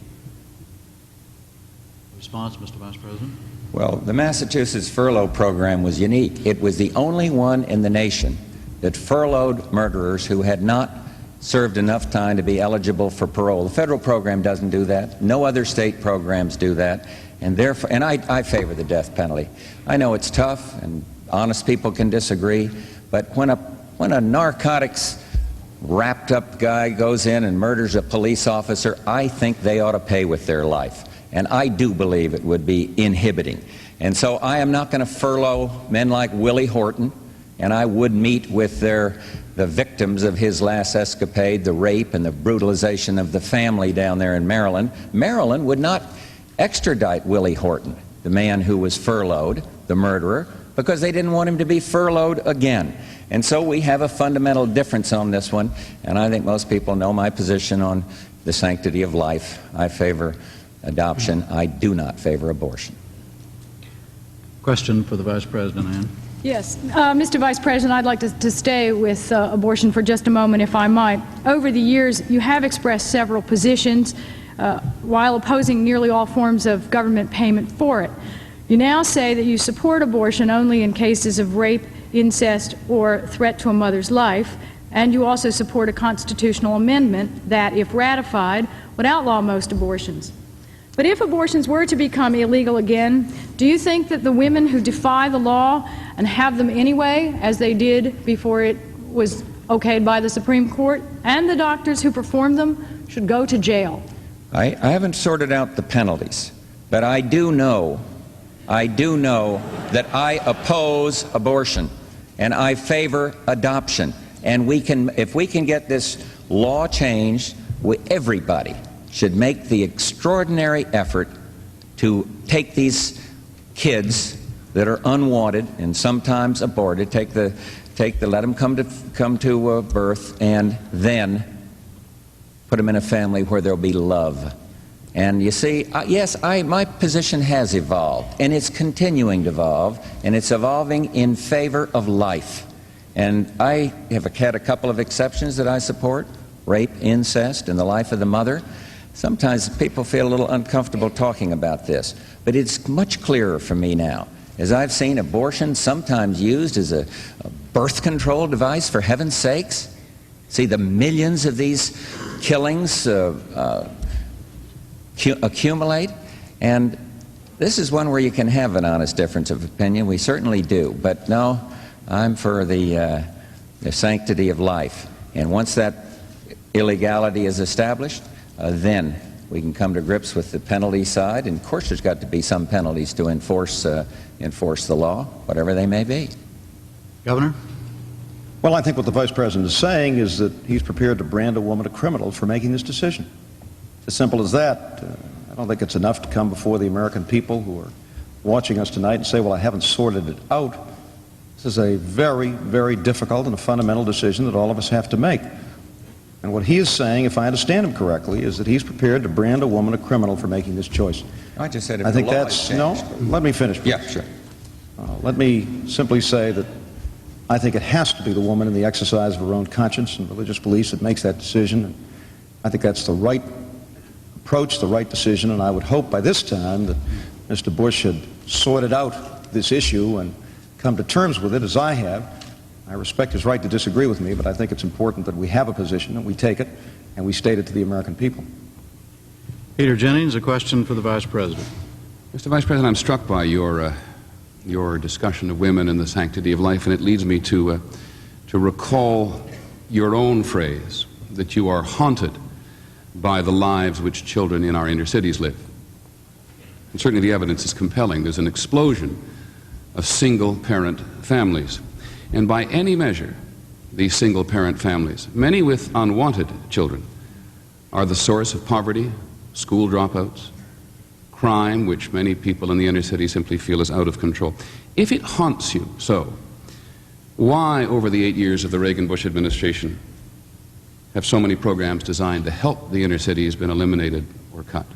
Response, Mr. Vice President? Well, the Massachusetts furlough program was unique. It was the only one in the nation that furloughed murderers who had not served enough time to be eligible for parole. The federal program doesn't do that. No other state programs do that. And therefore, and I favor the death penalty. I know it's tough, and honest people can disagree, but when a narcotics wrapped up guy goes in and murders a police officer, I think they ought to pay with their life. And I do believe it would be inhibiting. And so I am not going to furlough men like Willie Horton, and I would meet with the victims of his last escapade, the rape and the brutalization of the family down there in Maryland. Maryland would not extradite Willie Horton, the man who was furloughed, the murderer, because they didn't want him to be furloughed again. And so we have a fundamental difference on this one, and I think most people know my position on the sanctity of life. I favor adoption. I do not favor abortion. Question for the Vice President, Ann. Yes. Mr. Vice President, I'd like to stay with abortion for just a moment, if I might. Over the years, you have expressed several positions while opposing nearly all forms of government payment for it. You now say that you support abortion only in cases of rape, incest, or threat to a mother's life, and you also support a constitutional amendment that, if ratified, would outlaw most abortions. But if abortions were to become illegal again, do you think that the women who defy the law and have them anyway, as they did before it was okayed by the Supreme Court, and the doctors who perform them should go to jail? I haven't sorted out the penalties, but I do know that I oppose abortion, and I favor adoption. And if we can get this law changed, everybody should make the extraordinary effort to take these kids that are unwanted and sometimes aborted, let them come to birth, and then put them in a family where there'll be love. And you see, yes, my position has evolved, and it's continuing to evolve, and it's evolving in favor of life. And I have had a couple of exceptions that I support: rape, incest, and the life of the mother. Sometimes people feel a little uncomfortable talking about this, but it's much clearer for me now, as I've seen abortion sometimes used as a birth control device, for heaven's sakes. See the millions of these killings accumulate, and this is one where you can have an honest difference of opinion. We certainly do, but no, I'm for the sanctity of life. And once that illegality is established, then we can come to grips with the penalty side. And of course there's got to be some penalties to enforce the law, whatever they may be. Governor? Well, I think what the Vice President is saying is that he's prepared to brand a woman a criminal for making this decision. It's as simple as that. I don't think it's enough to come before the American people who are watching us tonight and say, well, I haven't sorted it out. This is a very, very difficult and a fundamental decision that all of us have to make. And what he is saying, if I understand him correctly, is that he's prepared to brand a woman a criminal for making this choice. I just said if I the think law that's, is no, changed. let me finish. Yeah, sure. Let me simply say that I think it has to be the woman in the exercise of her own conscience and religious beliefs that makes that decision. And I think that's the right approach, the right decision, and I would hope by this time that Mr. Bush had sorted out this issue and come to terms with it, as I have. I respect his right to disagree with me, but I think it's important that we have a position, and we take it, and we state it to the American people. Peter Jennings, a question for the Vice President. Mr. Vice President, I'm struck by your discussion of women and the sanctity of life, and it leads me to recall your own phrase, that you are haunted by the lives which children in our inner cities live. And certainly the evidence is compelling. There's an explosion of single-parent families. And by any measure, these single-parent families, many with unwanted children, are the source of poverty, school dropouts, crime, which many people in the inner city simply feel is out of control. If it haunts you so, why, over the 8 years of the Reagan-Bush administration, have so many programs designed to help the inner cities been eliminated or cut?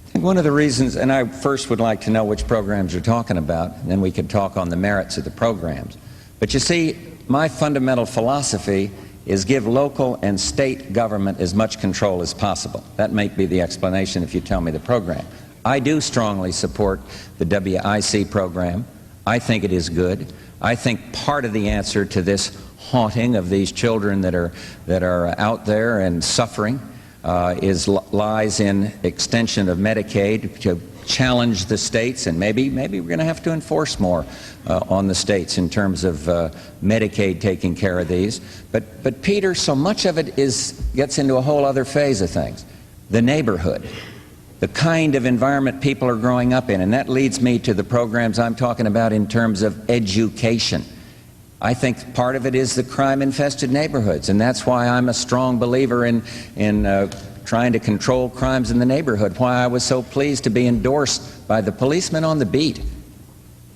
I think one of the reasons, and I first would like to know which programs you're talking about, and then we could talk on the merits of the programs. But you see, my fundamental philosophy is give local and state government as much control as possible. That may be the explanation if you tell me the program. I do strongly support the WIC program. I think it is good. I think part of the answer to this haunting of these children that are out there and suffering lies in extension of Medicaid to challenge the states, and maybe we're going to have to enforce more on the states in terms of Medicaid taking care of these. But Peter, so much of it gets into a whole other phase of things. The neighborhood, the kind of environment people are growing up in, and that leads me to the programs I'm talking about in terms of education. I think part of it is the crime-infested neighborhoods, and that's why I'm a strong believer in trying to control crimes in the neighborhood, why I was so pleased to be endorsed by the policemen on the beat,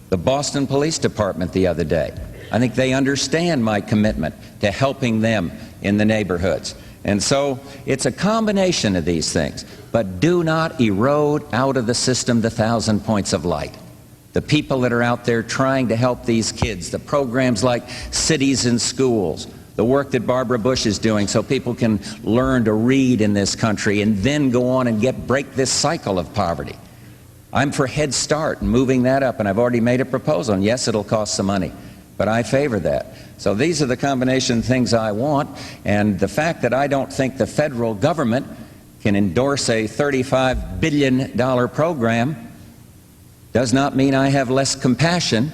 the Boston Police Department the other day. I think they understand my commitment to helping them in the neighborhoods. And so it's a combination of these things, but do not erode out of the system the 1,000 points of light. The people that are out there trying to help these kids, the programs like Cities in Schools, the work that Barbara Bush is doing so people can learn to read in this country and then go on and break this cycle of poverty. I'm for Head Start and moving that up, and I've already made a proposal, and yes, it'll cost some money, but I favor that. So these are the combination of things I want, and the fact that I don't think the federal government can endorse a $35 billion program does not mean I have less compassion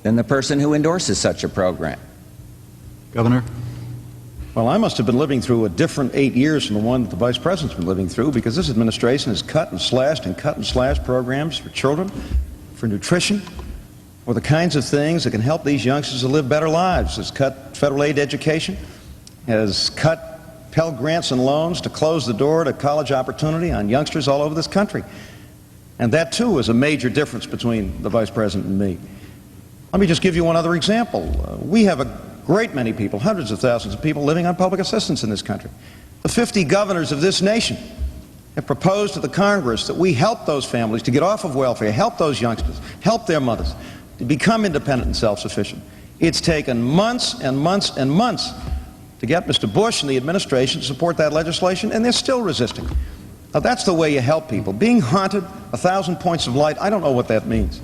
than the person who endorses such a program. Governor? Well, I must have been living through a different 8 years from the one that the Vice President's been living through, because this administration has cut and slashed programs for children, for nutrition, for the kinds of things that can help these youngsters to live better lives. Has cut federal aid to education, has cut Pell Grants and loans to close the door to college opportunity on youngsters all over this country. And that, too, is a major difference between the Vice President and me. Let me just give you one other example. We have a great many people, hundreds of thousands of people living on public assistance in this country. The 50 governors of this nation have proposed to the Congress that we help those families to get off of welfare, help those youngsters, help their mothers to become independent and self-sufficient. It's taken months and months and months to get Mr. Bush and the administration to support that legislation, and they're still resisting. Now, that's the way you help people. Being haunted, 1,000 points of light, I don't know what that means.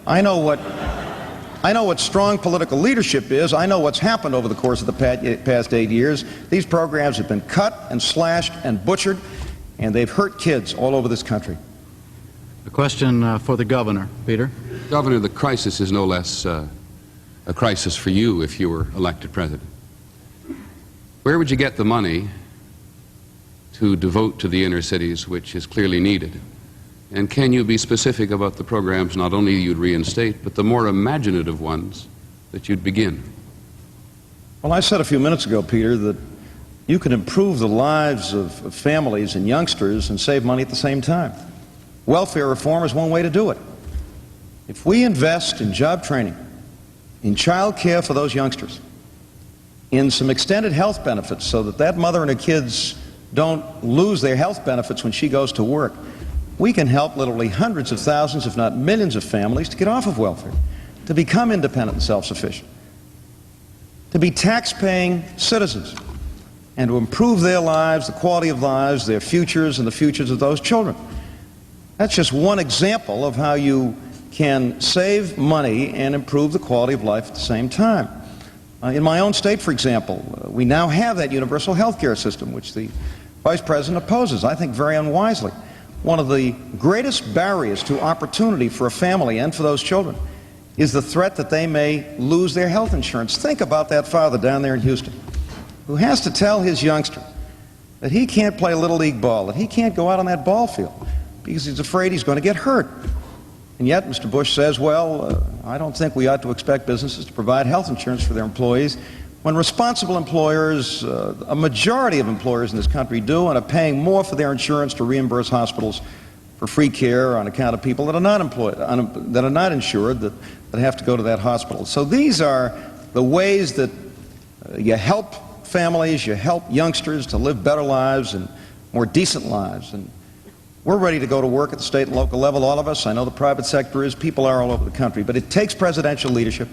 I know what strong political leadership is. I know what's happened over the course of the past 8 years. These programs have been cut and slashed and butchered, and they've hurt kids all over this country. A question for the Governor. Peter? Governor, the crisis is no less a crisis for you if you were elected president. Where would you get the money to devote to the inner cities, which is clearly needed? And can you be specific about the programs not only you'd reinstate, but the more imaginative ones that you'd begin? Well, I said a few minutes ago, Peter, that you can improve the lives of families and youngsters and save money at the same time. Welfare reform is one way to do it. If we invest in job training, in child care for those youngsters, in some extended health benefits so that that mother and her kids don't lose their health benefits when she goes to work, we can help literally hundreds of thousands, if not millions of families to get off of welfare, to become independent and self-sufficient, to be tax-paying citizens, and to improve their lives, the quality of lives, their futures, and the futures of those children. That's just one example of how you can save money and improve the quality of life at the same time. In my own state, for example, we now have that universal health care system, which the Vice President opposes, I think very unwisely. One of the greatest barriers to opportunity for a family and for those children is the threat that they may lose their health insurance. Think about that father down there in Houston who has to tell his youngster that he can't play Little League ball, that he can't go out on that ball field because he's afraid he's going to get hurt. And yet, Mr. Bush says, well, I don't think we ought to expect businesses to provide health insurance for their employees when responsible employers, a majority of employers in this country do, and are paying more for their insurance to reimburse hospitals for free care on account of people that are not employed, that are not insured, that have to go to that hospital. So these are the ways that you help families, you help youngsters to live better lives and more decent lives. And we're ready to go to work at the state and local level, all of us. I know the private sector is, people are all over the country. But it takes presidential leadership.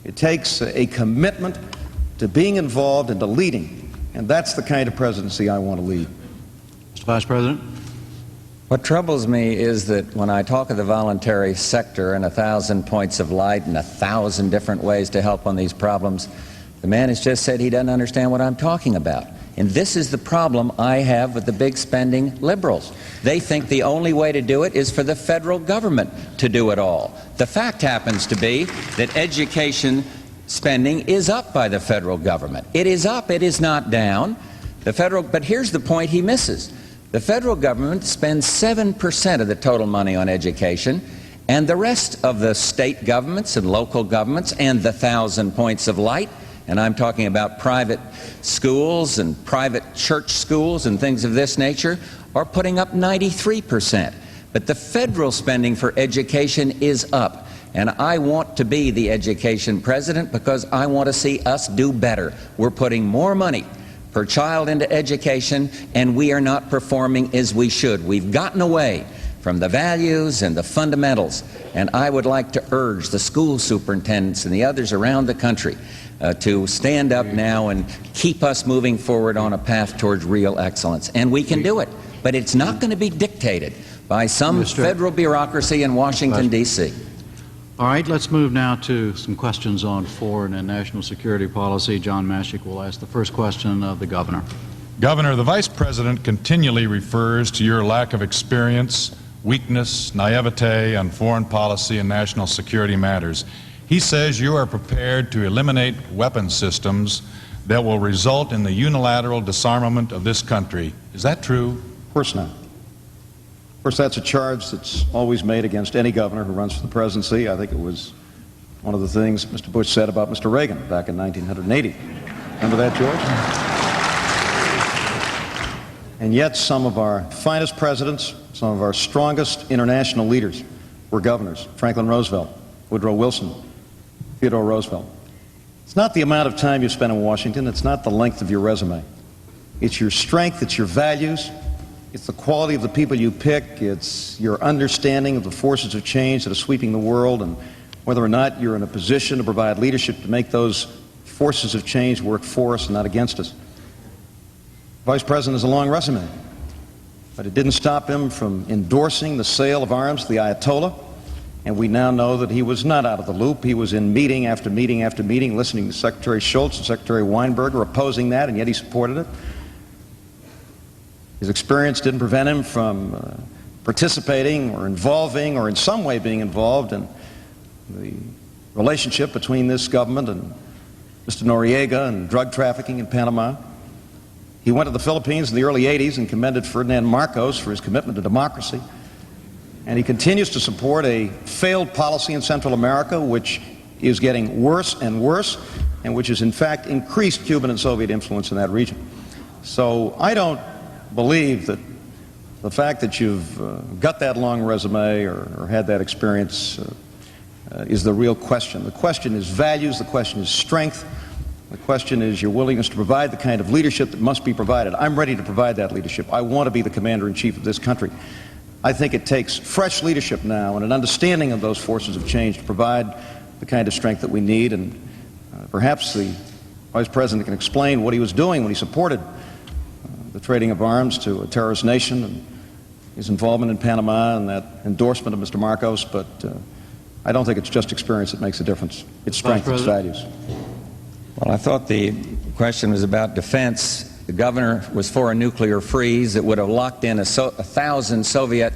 It takes a commitment to being involved and to leading. And that's the kind of presidency I want to lead. Mr. Vice President. What troubles me is that when I talk of the voluntary sector and 1,000 points of light and 1,000 different ways to help on these problems, the man has just said he doesn't understand what I'm talking about. And this is the problem I have with the big spending liberals. They think the only way to do it is for the federal government to do it all. The fact happens to be that education spending is up by the federal government. It is up, it is not down. But here's the point he misses. The federal government spends 7% of the total money on education, and the rest of the state governments and local governments and the 1,000 points of light, and I'm talking about private schools and private church schools and things of this nature, are putting up 93%. But the federal spending for education is up. And I want to be the education president because I want to see us do better. We're putting more money per child into education, and we are not performing as we should. We've gotten away from the values and the fundamentals. And I would like to urge the school superintendents and the others around the country to stand up now and keep us moving forward on a path towards real excellence. And we can do it. But it's not going to be dictated by some federal bureaucracy in Washington, D.C. All right, let's move now to some questions on foreign and national security policy. John Mashik will ask the first question of the governor. Governor, the Vice President continually refers to your lack of experience, weakness, naivete on foreign policy and national security matters. He says you are prepared to eliminate weapon systems that will result in the unilateral disarmament of this country. Is that true? Of course not. Of course, that's a charge that's always made against any governor who runs for the presidency. I think it was one of the things Mr. Bush said about Mr. Reagan back in 1980. Remember that, George? And yet some of our finest presidents, some of our strongest international leaders were governors. Franklin Roosevelt, Woodrow Wilson, Theodore Roosevelt. It's not the amount of time you spend in Washington. It's not the length of your resume. It's your strength. It's your values. It's the quality of the people you pick. It's your understanding of the forces of change that are sweeping the world, and whether or not you're in a position to provide leadership to make those forces of change work for us and not against us. Vice President has a long resume, but it didn't stop him from endorsing the sale of arms to the Ayatollah, and we now know that he was not out of the loop. He was in meeting after meeting after meeting, listening to Secretary Shultz and Secretary Weinberger opposing that, and yet he supported it. His experience didn't prevent him from participating or involving or in some way being involved in the relationship between this government and Mr. Noriega and drug trafficking in Panama. He went to the Philippines in the early 80s and commended Ferdinand Marcos for his commitment to democracy. And he continues to support a failed policy in Central America, which is getting worse and worse, and which has in fact increased Cuban and Soviet influence in that region. So I don't believe that the fact that you've got that long resume or had that experience is the real question. The question is values, the question is strength, the question is your willingness to provide the kind of leadership that must be provided. I'm ready to provide that leadership. I want to be the commander-in-chief of this country. I think it takes fresh leadership now and an understanding of those forces of change to provide the kind of strength that we need, and perhaps the Vice President can explain what he was doing when he supported the trading of arms to a terrorist nation and his involvement in Panama and that endorsement of Mr. Marcos, but I don't think it's just experience that makes a difference. It's strength, it's values. Well, I thought the question was about defense. The governor was for a nuclear freeze that would have locked in 1,000 Soviet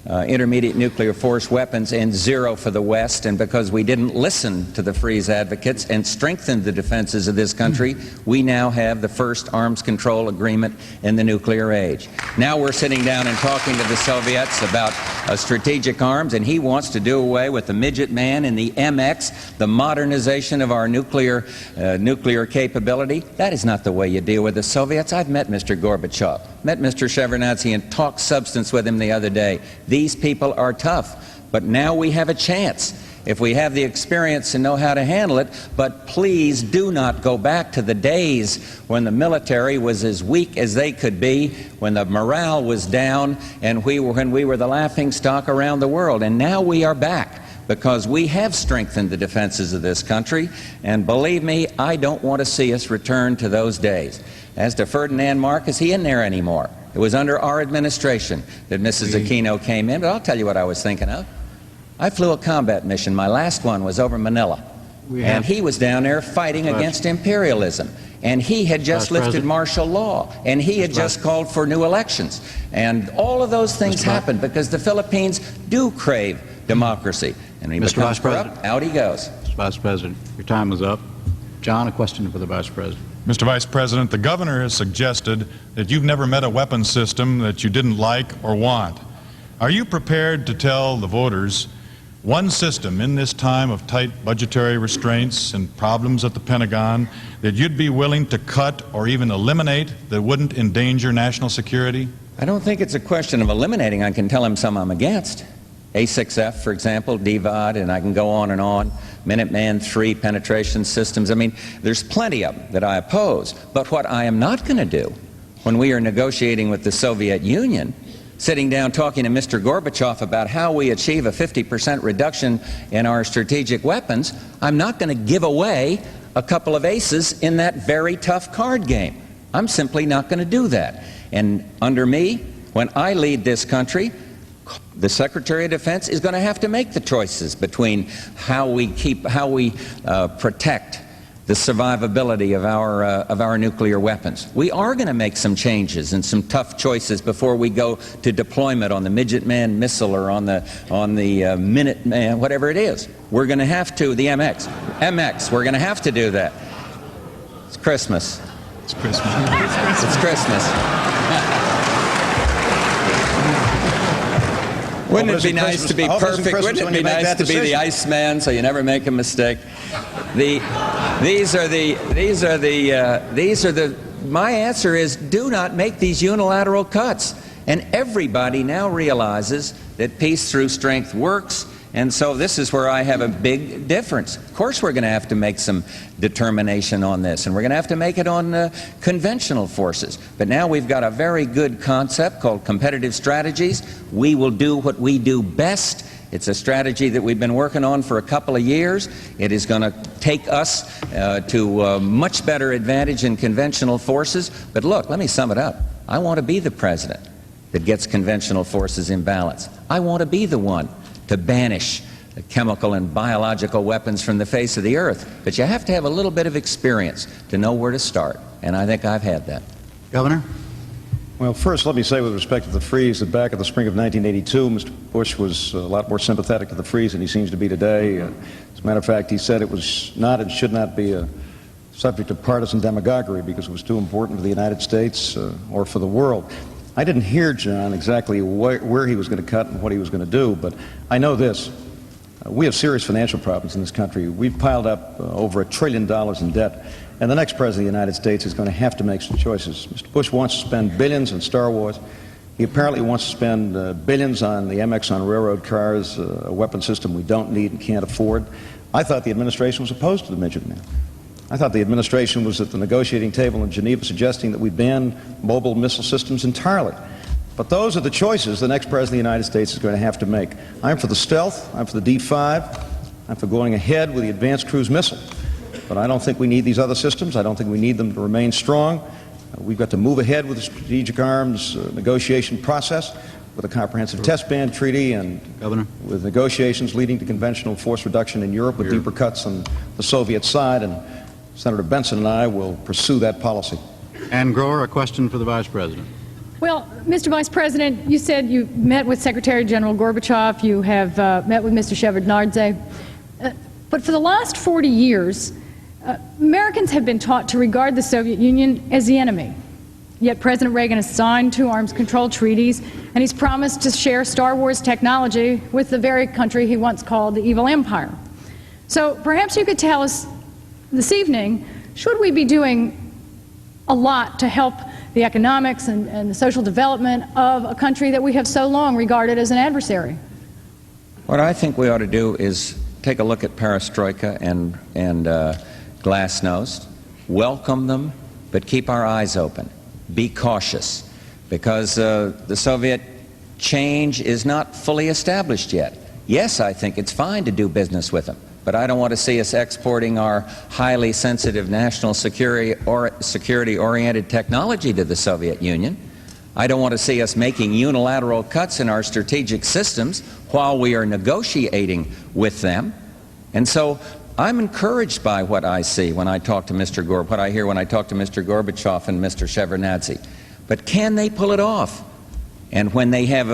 intermediate nuclear force weapons and 0 for the West, and because we didn't listen to the freeze advocates and strengthen the defenses of this country, we now have the first arms control agreement in the nuclear age. Now we're sitting down and talking to the Soviets about strategic arms, and he wants to do away with the Midget Man and the MX, the modernization of our nuclear capability. That is not the way you deal with the Soviets. I've met Mr. Gorbachev, met Mr. Shevardnadze, and talked substance with him the other day. These people are tough, but now we have a chance if we have the experience and know how to handle it. But please do not go back to the days when the military was as weak as they could be, when the morale was down, and when we were the laughingstock around the world. And now we are back, because we have strengthened the defenses of this country, and believe me, I don't want to see us return to those days. As to Ferdinand Marcos, he isn't there anymore. It was under our administration that Mrs. Aquino came in, but I'll tell you what I was thinking of. I flew a combat mission. My last one was over Manila, and he was down there fighting against imperialism. And he had just lifted martial law, and he had just called for new elections. And all of those things happened because the Philippines do crave democracy. And when he becomes corrupt, out he goes. Mr. Vice President, your time is up. John, a question for the Vice President. Mr. Vice President, the governor has suggested that you've never met a weapons system that you didn't like or want. Are you prepared to tell the voters one system in this time of tight budgetary restraints and problems at the Pentagon that you'd be willing to cut or even eliminate that wouldn't endanger national security? I don't think it's a question of eliminating. I can tell him some I'm against. A6F, for example, DVOD, and I can go on and on. Minuteman III penetration systems. I mean, there's plenty of them that I oppose. But what I am not going to do when we are negotiating with the Soviet Union, sitting down talking to Mr. Gorbachev about how we achieve a 50% reduction in our strategic weapons, I'm not going to give away a couple of aces in that very tough card game. I'm simply not going to do that. And under me, when I lead this country, the Secretary of Defense is going to have to make the choices between how we protect the survivability of our nuclear weapons. We are going to make some changes and some tough choices before we go to deployment on the Midget Man missile or on the Minute Man, whatever it is. We're going to have to, the MX, we're going to have to do that. It's Christmas. It's Christmas. It's Christmas. Wouldn't it be nice to be perfect? Wouldn't it be nice to be the Iceman so you never make a mistake? My answer is do not make these unilateral cuts. And everybody now realizes that peace through strength works. And so this is where I have a big difference. Of course we're going to have to make some determination on this, and we're going to have to make it on conventional forces. But now we've got a very good concept called competitive strategies. We will do what we do best. It's a strategy that we've been working on for a couple of years. It is going to take us to much better advantage in conventional forces. But look, let me sum it up. I want to be the president that gets conventional forces in balance. I want to be the one to banish the chemical and biological weapons from the face of the earth. But you have to have a little bit of experience to know where to start, and I think I've had that. Governor? Well, first, let me say with respect to the freeze that back in the spring of 1982, Mr. Bush was a lot more sympathetic to the freeze than he seems to be today. As a matter of fact, he said it was not and should not be a subject of partisan demagoguery because it was too important for the United States or for the world. I didn't hear, John, exactly where he was going to cut and what he was going to do, but I know this. We have serious financial problems in this country. We've piled up over $1 trillion in debt, and the next president of the United States is going to have to make some choices. Mr. Bush wants to spend billions on Star Wars. He apparently wants to spend billions on the MX on railroad cars, a weapon system we don't need and can't afford. I thought the administration was opposed to the Midget Man. I thought the administration was at the negotiating table in Geneva suggesting that we ban mobile missile systems entirely. But those are the choices the next president of the United States is going to have to make. I'm for the stealth, I'm for the D5, I'm for going ahead with the advanced cruise missile. But I don't think we need these other systems. I don't think we need them to remain strong. We've got to move ahead with the strategic arms negotiation process, with a comprehensive test ban treaty, and Governor, with negotiations leading to conventional force reduction in Europe with deeper cuts on the Soviet side. And Senator Benson and I will pursue that policy. Ann Grower, a question for the Vice President. Well, Mr. Vice President, you said you met with Secretary General Gorbachev, you have met with Mr. Shevardnadze, but for the last 40 years, Americans have been taught to regard the Soviet Union as the enemy. Yet President Reagan has signed 2 arms control treaties, and he's promised to share Star Wars technology with the very country he once called the evil empire. So perhaps you could tell us this evening, should we be doing a lot to help the economics and the social development of a country that we have so long regarded as an adversary? What I think we ought to do is take a look at perestroika and glasnost, welcome them, but keep our eyes open. Be cautious, because the Soviet change is not fully established yet. Yes, I think it's fine to do business with them, but I don't want to see us exporting our highly sensitive national security-oriented technology to the Soviet Union. I don't want to see us making unilateral cuts in our strategic systems while we are negotiating with them. And so I'm encouraged by what I see when I talk to what I hear when I talk to Mr. Gorbachev and Mr. Shevardnadze. But can they pull it off? And when they have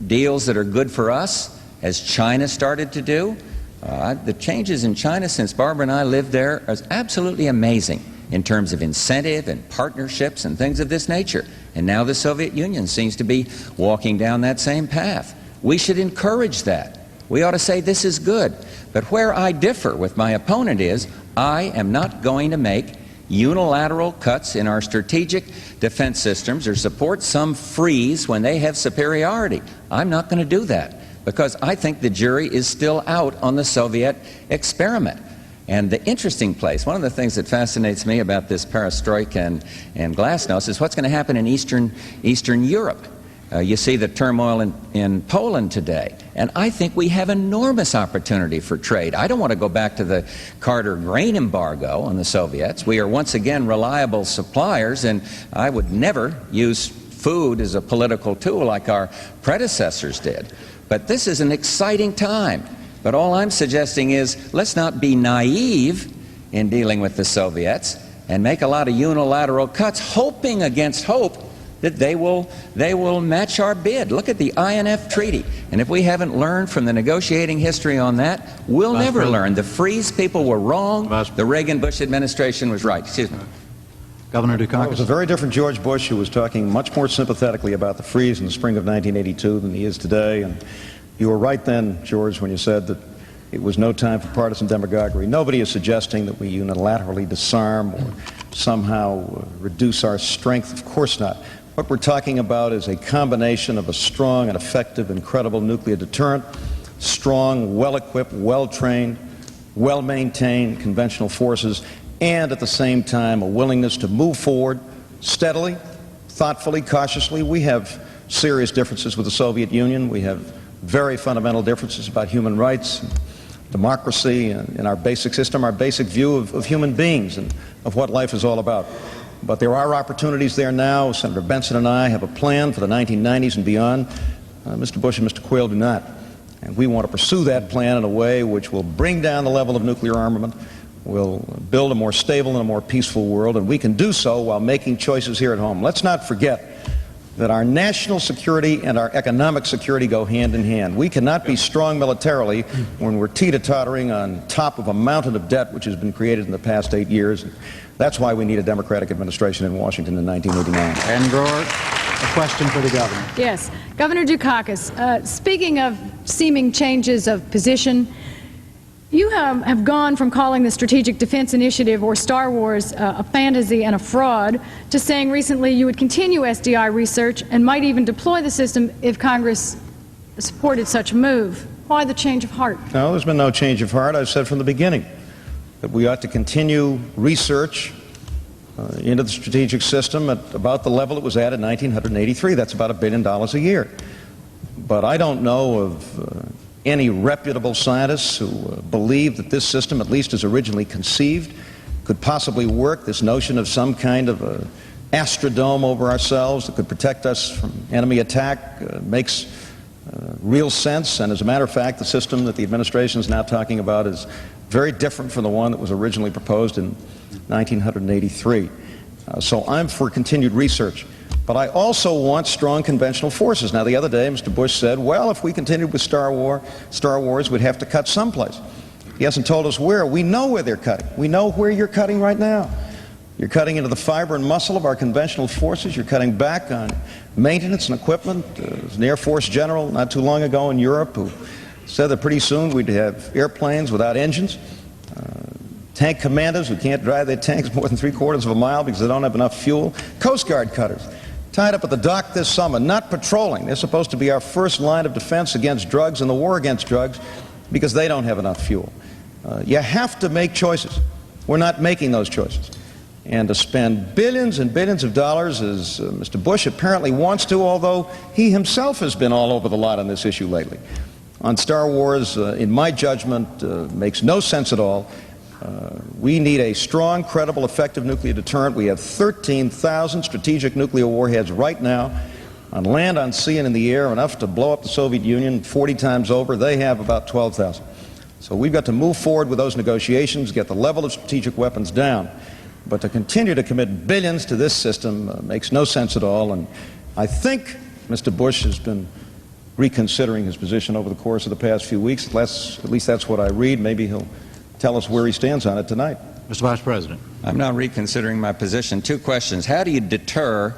deals that are good for us, as China started to do, the changes in China since Barbara and I lived there are absolutely amazing in terms of incentive and partnerships and things of this nature. And now the Soviet Union seems to be walking down that same path. We should encourage that. We ought to say this is good. But where I differ with my opponent is, I am not going to make unilateral cuts in our strategic defense systems or support some freeze when they have superiority. I'm not going to do that, because I think the jury is still out on the Soviet experiment. And the interesting place, one of the things that fascinates me about this perestroika and glasnost is what's going to happen in Eastern Europe. You see the turmoil in Poland today, and I think we have enormous opportunity for trade. I don't want to go back to the Carter grain embargo on the Soviets. We are once again reliable suppliers, and I would never use food as a political tool like our predecessors did. But this is an exciting time. But all I'm suggesting is, let's not be naive in dealing with the Soviets and make a lot of unilateral cuts, hoping against hope that they will match our bid. Look at the INF Treaty. And if we haven't learned from the negotiating history on that, we'll never learn. The freeze people were wrong. The Reagan-Bush administration was right. Excuse me. Governor Dukakis. It was a very different George Bush who was talking much more sympathetically about the freeze in the spring of 1982 than he is today. And you were right then, George, when you said that it was no time for partisan demagoguery. Nobody is suggesting that we unilaterally disarm or somehow reduce our strength. Of course not. What we're talking about is a combination of a strong and effective and credible nuclear deterrent, strong, well-equipped, well-trained, well-maintained conventional forces, and at the same time a willingness to move forward steadily, thoughtfully, cautiously. We have serious differences with the Soviet Union. We have very fundamental differences about human rights, democracy, and in our basic system, our basic view of human beings and of what life is all about. But there are opportunities there now. Senator Benson and I have a plan for the 1990s and beyond. Mr. Bush and Mr. Quayle do not. And we want to pursue that plan in a way which will bring down the level of nuclear armament, will build a more stable and a more peaceful world, and we can do so while making choices here at home. Let's not forget that our national security and our economic security go hand in hand. We cannot be strong militarily when we're teeter-tottering on top of a mountain of debt which has been created in the past 8 years. That's why we need a Democratic administration in Washington in 1989. And Brewer, a question for the governor. Yes. Governor Dukakis, speaking of seeming changes of position, you have gone from calling the Strategic Defense Initiative, or Star Wars, a fantasy and a fraud, to saying recently you would continue SDI research and might even deploy the system if Congress supported such a move. Why the change of heart? No, there's been no change of heart. I've said from the beginning that we ought to continue research into the strategic system at about the level it was at in 1983. That's about $1 billion a year. But I don't know of any reputable scientists who believe that this system, at least as originally conceived, could possibly work. This notion of some kind of a astrodome over ourselves that could protect us from enemy attack makes real sense. And as a matter of fact, the system that the administration is now talking about is very different from the one that was originally proposed in 1983. So I'm for continued research. But I also want strong conventional forces. Now, the other day, Mr. Bush said, well, if we continued with Star Wars, we'd have to cut someplace. He hasn't told us where. We know where they're cutting. We know where you're cutting right now. You're cutting into the fiber and muscle of our conventional forces. You're cutting back on maintenance and equipment. There's an Air Force general not too long ago in Europe who said that pretty soon we'd have airplanes without engines, tank commanders who can't drive their tanks more than 3/4 of a mile because they don't have enough fuel, Coast Guard cutters tied up at the dock this summer, not patrolling. They're supposed to be our first line of defense against drugs and the war against drugs because they don't have enough fuel. You have to make choices. We're not making those choices. And to spend billions and billions of dollars, as Mr. Bush apparently wants to, although he himself has been all over the lot on this issue lately, on Star Wars, in my judgment, makes no sense at all. We need a strong, credible, effective nuclear deterrent. We have 13,000 strategic nuclear warheads right now, on land, on sea, and in the air, enough to blow up the Soviet Union 40 times over. They have about 12,000. So we've got to move forward with those negotiations, get the level of strategic weapons down. But to continue to commit billions to this system makes no sense at all. And I think Mr. Bush has been reconsidering his position over the course of the past few weeks. At least that's what I read. Maybe he'll tell us where he stands on it tonight. Mr. Vice President. I'm now reconsidering my position. Two questions. How do you deter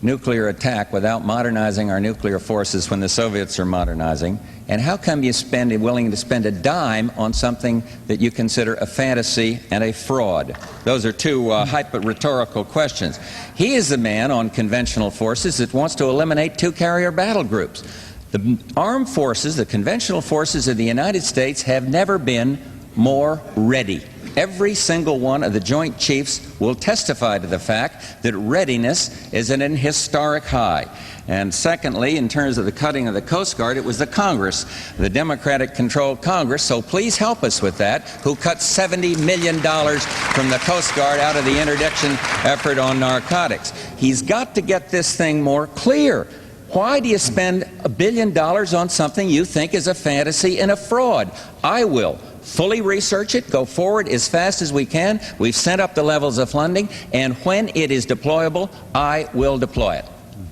nuclear attack without modernizing our nuclear forces when the Soviets are modernizing? And how come you're willing to spend a dime on something that you consider a fantasy and a fraud? Those are two rhetorical questions. He is the man on conventional forces that wants to eliminate two-carrier battle groups. The armed forces, the conventional forces of the United States, have never been more ready. Every single one of the Joint Chiefs will testify to the fact that readiness is at an historic high. And secondly, in terms of the cutting of the Coast Guard, it was the Congress, the Democratic-controlled Congress, so please help us with that, who cut $70 million from the Coast Guard out of the interdiction effort on narcotics. He's got to get this thing more clear. Why do you spend $1 billion on something you think is a fantasy and a fraud? I will fully research it, go forward as fast as we can. We've sent up the levels of funding, and when it is deployable, I will deploy it.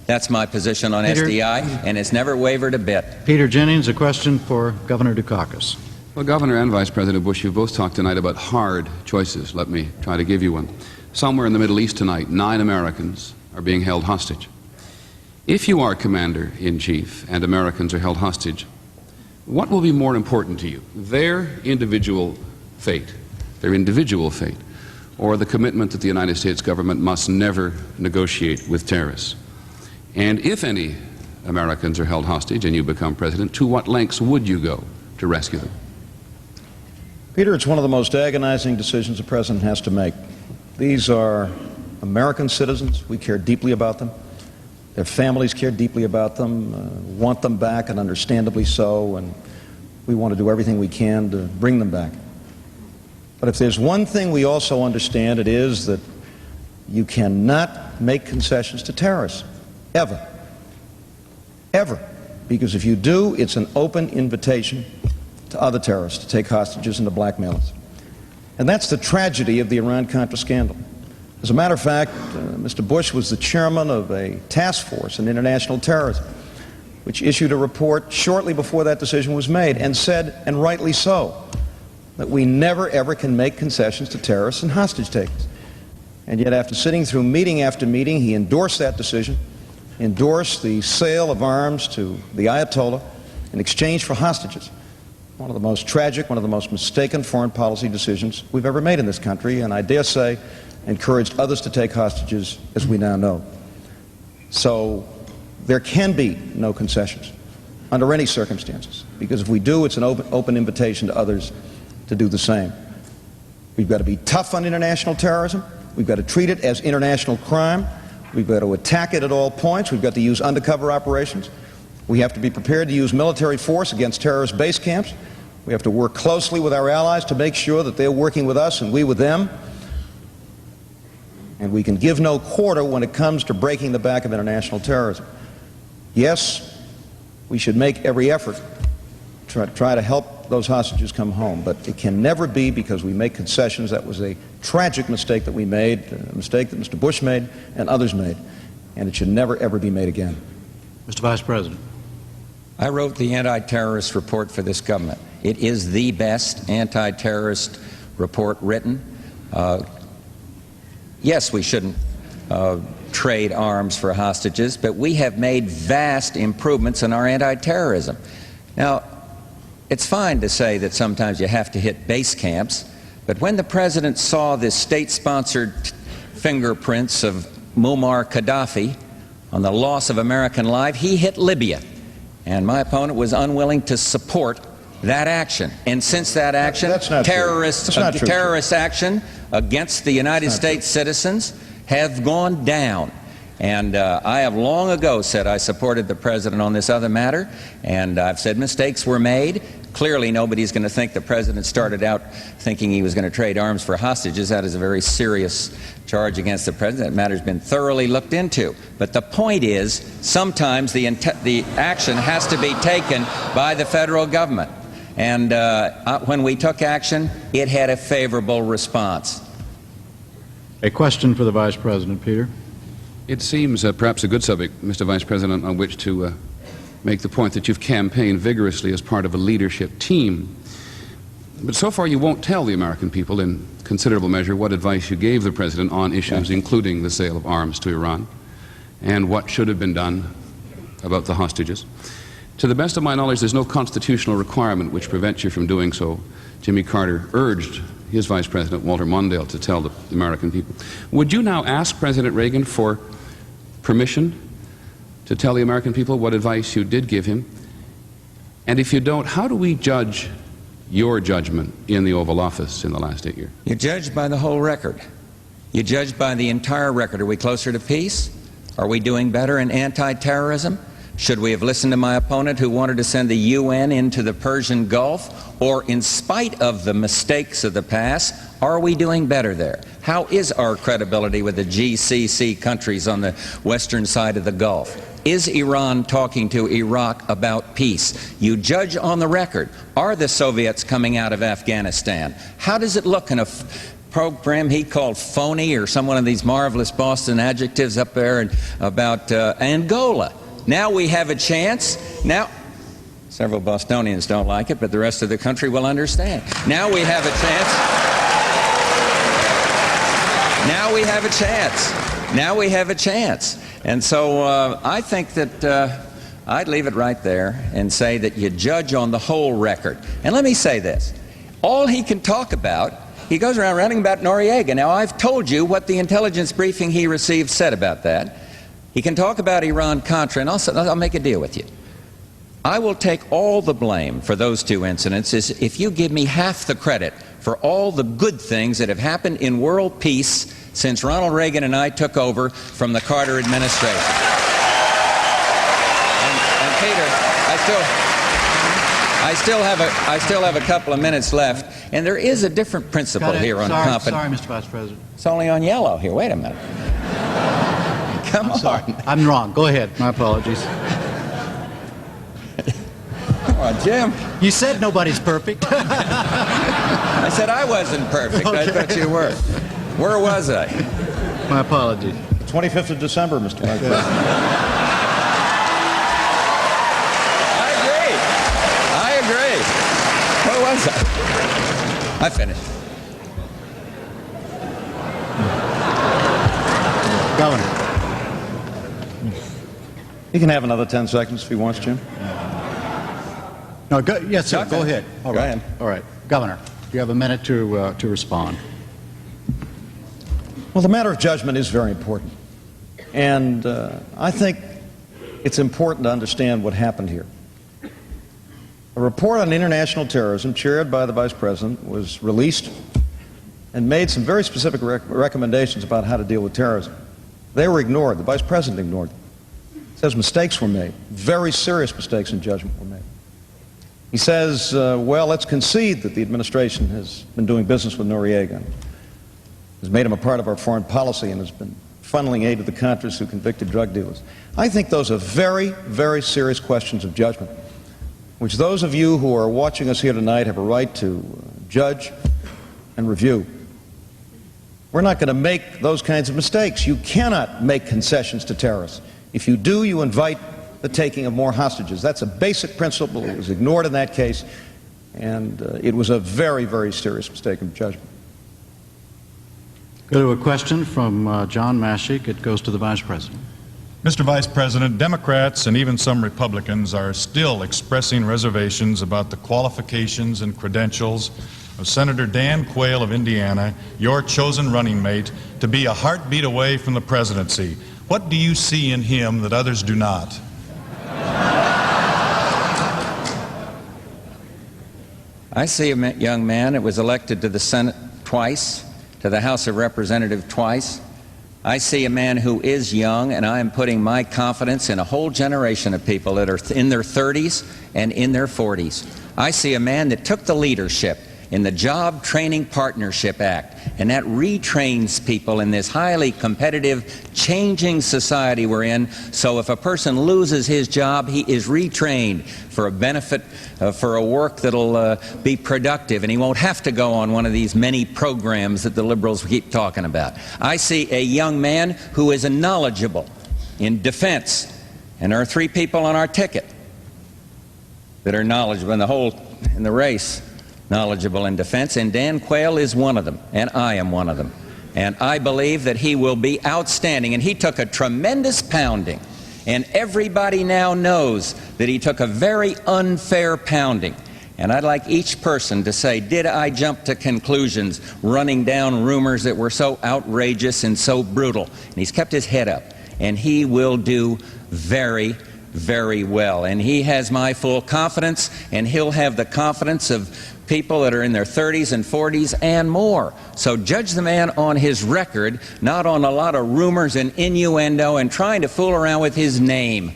That's my position on SDI, and it's never wavered a bit. Peter Jennings, a question for Governor Dukakis. Well, Governor and Vice President Bush, you've both talked tonight about hard choices. Let me try to give you one. Somewhere in the Middle East tonight, 9 Americans are being held hostage. If you are Commander-in-Chief and Americans are held hostage, what will be more important to you, their individual fate, or the commitment that the United States government must never negotiate with terrorists? And if any Americans are held hostage and you become president, to what lengths would you go to rescue them? Peter, it's one of the most agonizing decisions a president has to make. These are American citizens. We care deeply about them. Their families care deeply about them, want them back, and understandably so, and we want to do everything we can to bring them back. But if there's one thing we also understand, it is that you cannot make concessions to terrorists, ever. Ever. Because if you do, it's an open invitation to other terrorists to take hostages and to blackmail us. And that's the tragedy of the Iran-Contra scandal. As a matter of fact, Mr. Bush was the chairman of a task force on international terrorism, which issued a report shortly before that decision was made and said, and rightly so, that we never ever can make concessions to terrorists and hostage takers. And yet after sitting through meeting after meeting, he endorsed that decision, endorsed the sale of arms to the Ayatollah in exchange for hostages. One of the most tragic, one of the most mistaken foreign policy decisions we've ever made in this country, and I dare say encouraged others to take hostages, as we now know. So there can be no concessions under any circumstances, because if we do, it's an open invitation to others to do the same. We've got to be tough on international terrorism. We've got to treat it as international crime. We've got to attack it at all points. We've got to use undercover operations. We have to be prepared to use military force against terrorist base camps. We have to work closely with our allies to make sure that they're working with us and we with them. And we can give no quarter when it comes to breaking the back of international terrorism. Yes, we should make every effort to try to help those hostages come home, but it can never be because we make concessions. That was a tragic mistake that we made, a mistake that Mr. Bush made and others made. and it should never, ever be made again. Mr. Vice President. I wrote the anti-terrorist report for this government. It is the best anti-terrorist report written. Yes, we shouldn't trade arms for hostages, but we have made vast improvements in our anti-terrorism. Now, it's fine to say that sometimes you have to hit base camps, but when the President saw this state-sponsored fingerprints of Muammar Gaddafi on the loss of American life, he hit Libya. And my opponent was unwilling to support that action. And since that action, terrorist action against the United States citizens have gone down. And I have long ago said I supported the President on this other matter, and I've said mistakes were made. Clearly, nobody's going to think the President started out thinking he was going to trade arms for hostages. That is a very serious charge against the President. That matter has been thoroughly looked into. But the point is, sometimes the action has to be taken by the federal government. And when we took action, it had a favorable response. A question for the Vice President, Peter. It seems perhaps a good subject, Mr. Vice President, on which to make the point that you've campaigned vigorously as part of a leadership team. But so far you won't tell the American people in considerable measure what advice you gave the President on issues including the sale of arms to Iran and what should have been done about the hostages. To the best of my knowledge, there's no constitutional requirement which prevents you from doing so. Jimmy Carter urged his Vice President, Walter Mondale, to tell the American people. Would you now ask President Reagan for permission to tell the American people what advice you did give him? And if you don't, how do we judge your judgment in the Oval Office in the last 8 years? You're judged by the whole record. You're judged by the entire record. Are we closer to peace? Are we doing better in anti-terrorism? Should we have listened to my opponent who wanted to send the UN into the Persian Gulf? Or in spite of the mistakes of the past, are we doing better there? How is our credibility with the GCC countries on the western side of the Gulf? Is Iran talking to Iraq about peace? You judge on the record. Are the Soviets coming out of Afghanistan? How does it look in a program he called phony, or some one of these marvelous Boston adjectives up there, and about Angola? Now we have a chance. Now, several Bostonians don't like it, but the rest of the country will understand. Now we have a chance. Now we have a chance. Now we have a chance. And so I think that I'd leave it right there and say that you judge on the whole record. And let me say this. All he can talk about, he goes around ranting about Noriega. Now, I've told you what the intelligence briefing he received said about that. He can talk about Iran-Contra, and I'll make a deal with you. I will take all the blame for those two incidents if you give me half the credit for all the good things that have happened in world peace since Ronald Reagan and I took over from the Carter administration. And Peter, I still have a couple of minutes left, and there is a different principle here on confidence. Sorry, Mr. Vice President. It's only on yellow here. Wait a minute. Come on. Sorry. I'm wrong. Go ahead. My apologies. Come on, Jim. You said nobody's perfect. I said I wasn't perfect. Okay. I thought you were. Where was I? My apologies. 25th of December, Mr. Vice President. I agree. Where was I? I finished. Governor. He can have another 10 seconds if he wants, Jim. No, yes, sir. Go ahead. All Go right. ahead. All right. Governor, you have a minute to respond. Well, the matter of judgment is very important. And I think it's important to understand what happened here. A report on international terrorism, chaired by the Vice President, was released and made some very specific recommendations about how to deal with terrorism. They were ignored. The Vice President ignored them. He says mistakes were made. Very serious mistakes in judgment were made. He says, well, let's concede that the administration has been doing business with Noriega, has made him a part of our foreign policy, and has been funneling aid to the Contras who convicted drug dealers. I think those are very, very serious questions of judgment, which those of you who are watching us here tonight have a right to judge and review. We're not going to make those kinds of mistakes. You cannot make concessions to terrorists. If you do, you invite the taking of more hostages. That's a basic principle. It was ignored in that case, and it was a very, very serious mistake of judgment. Go to a question from John Mashik. It goes to the Vice President. Mr. Vice President, Democrats and even some Republicans are still expressing reservations about the qualifications and credentials of Senator Dan Quayle of Indiana, your chosen running mate, to be a heartbeat away from the presidency. What do you see in him that others do not? I see a young man that was elected to the Senate twice, to the House of Representatives twice. I see a man who is young, and I am putting my confidence in a whole generation of people that are in their 30s and in their 40s. I see a man that took the leadership in the Job Training Partnership Act, and that retrains people in this highly competitive, changing society we're in. So if a person loses his job, he is retrained for a benefit, for a work that'll be productive, and he won't have to go on one of these many programs that the liberals keep talking about. I see a young man who is knowledgeable in defense, and there are 3 people on our ticket that are knowledgeable in the race, knowledgeable in defense, and Dan Quayle is one of them, and I am one of them. And I believe that he will be outstanding. And he took a tremendous pounding, and everybody now knows that he took a very unfair pounding. And I'd like each person to say, did I jump to conclusions, running down rumors that were so outrageous and so brutal? And he's kept his head up, and he will do very, very well. And he has my full confidence, and he'll have the confidence of people that are in their 30s and 40s and more. So judge the man on his record, not on a lot of rumors and innuendo and trying to fool around with his name.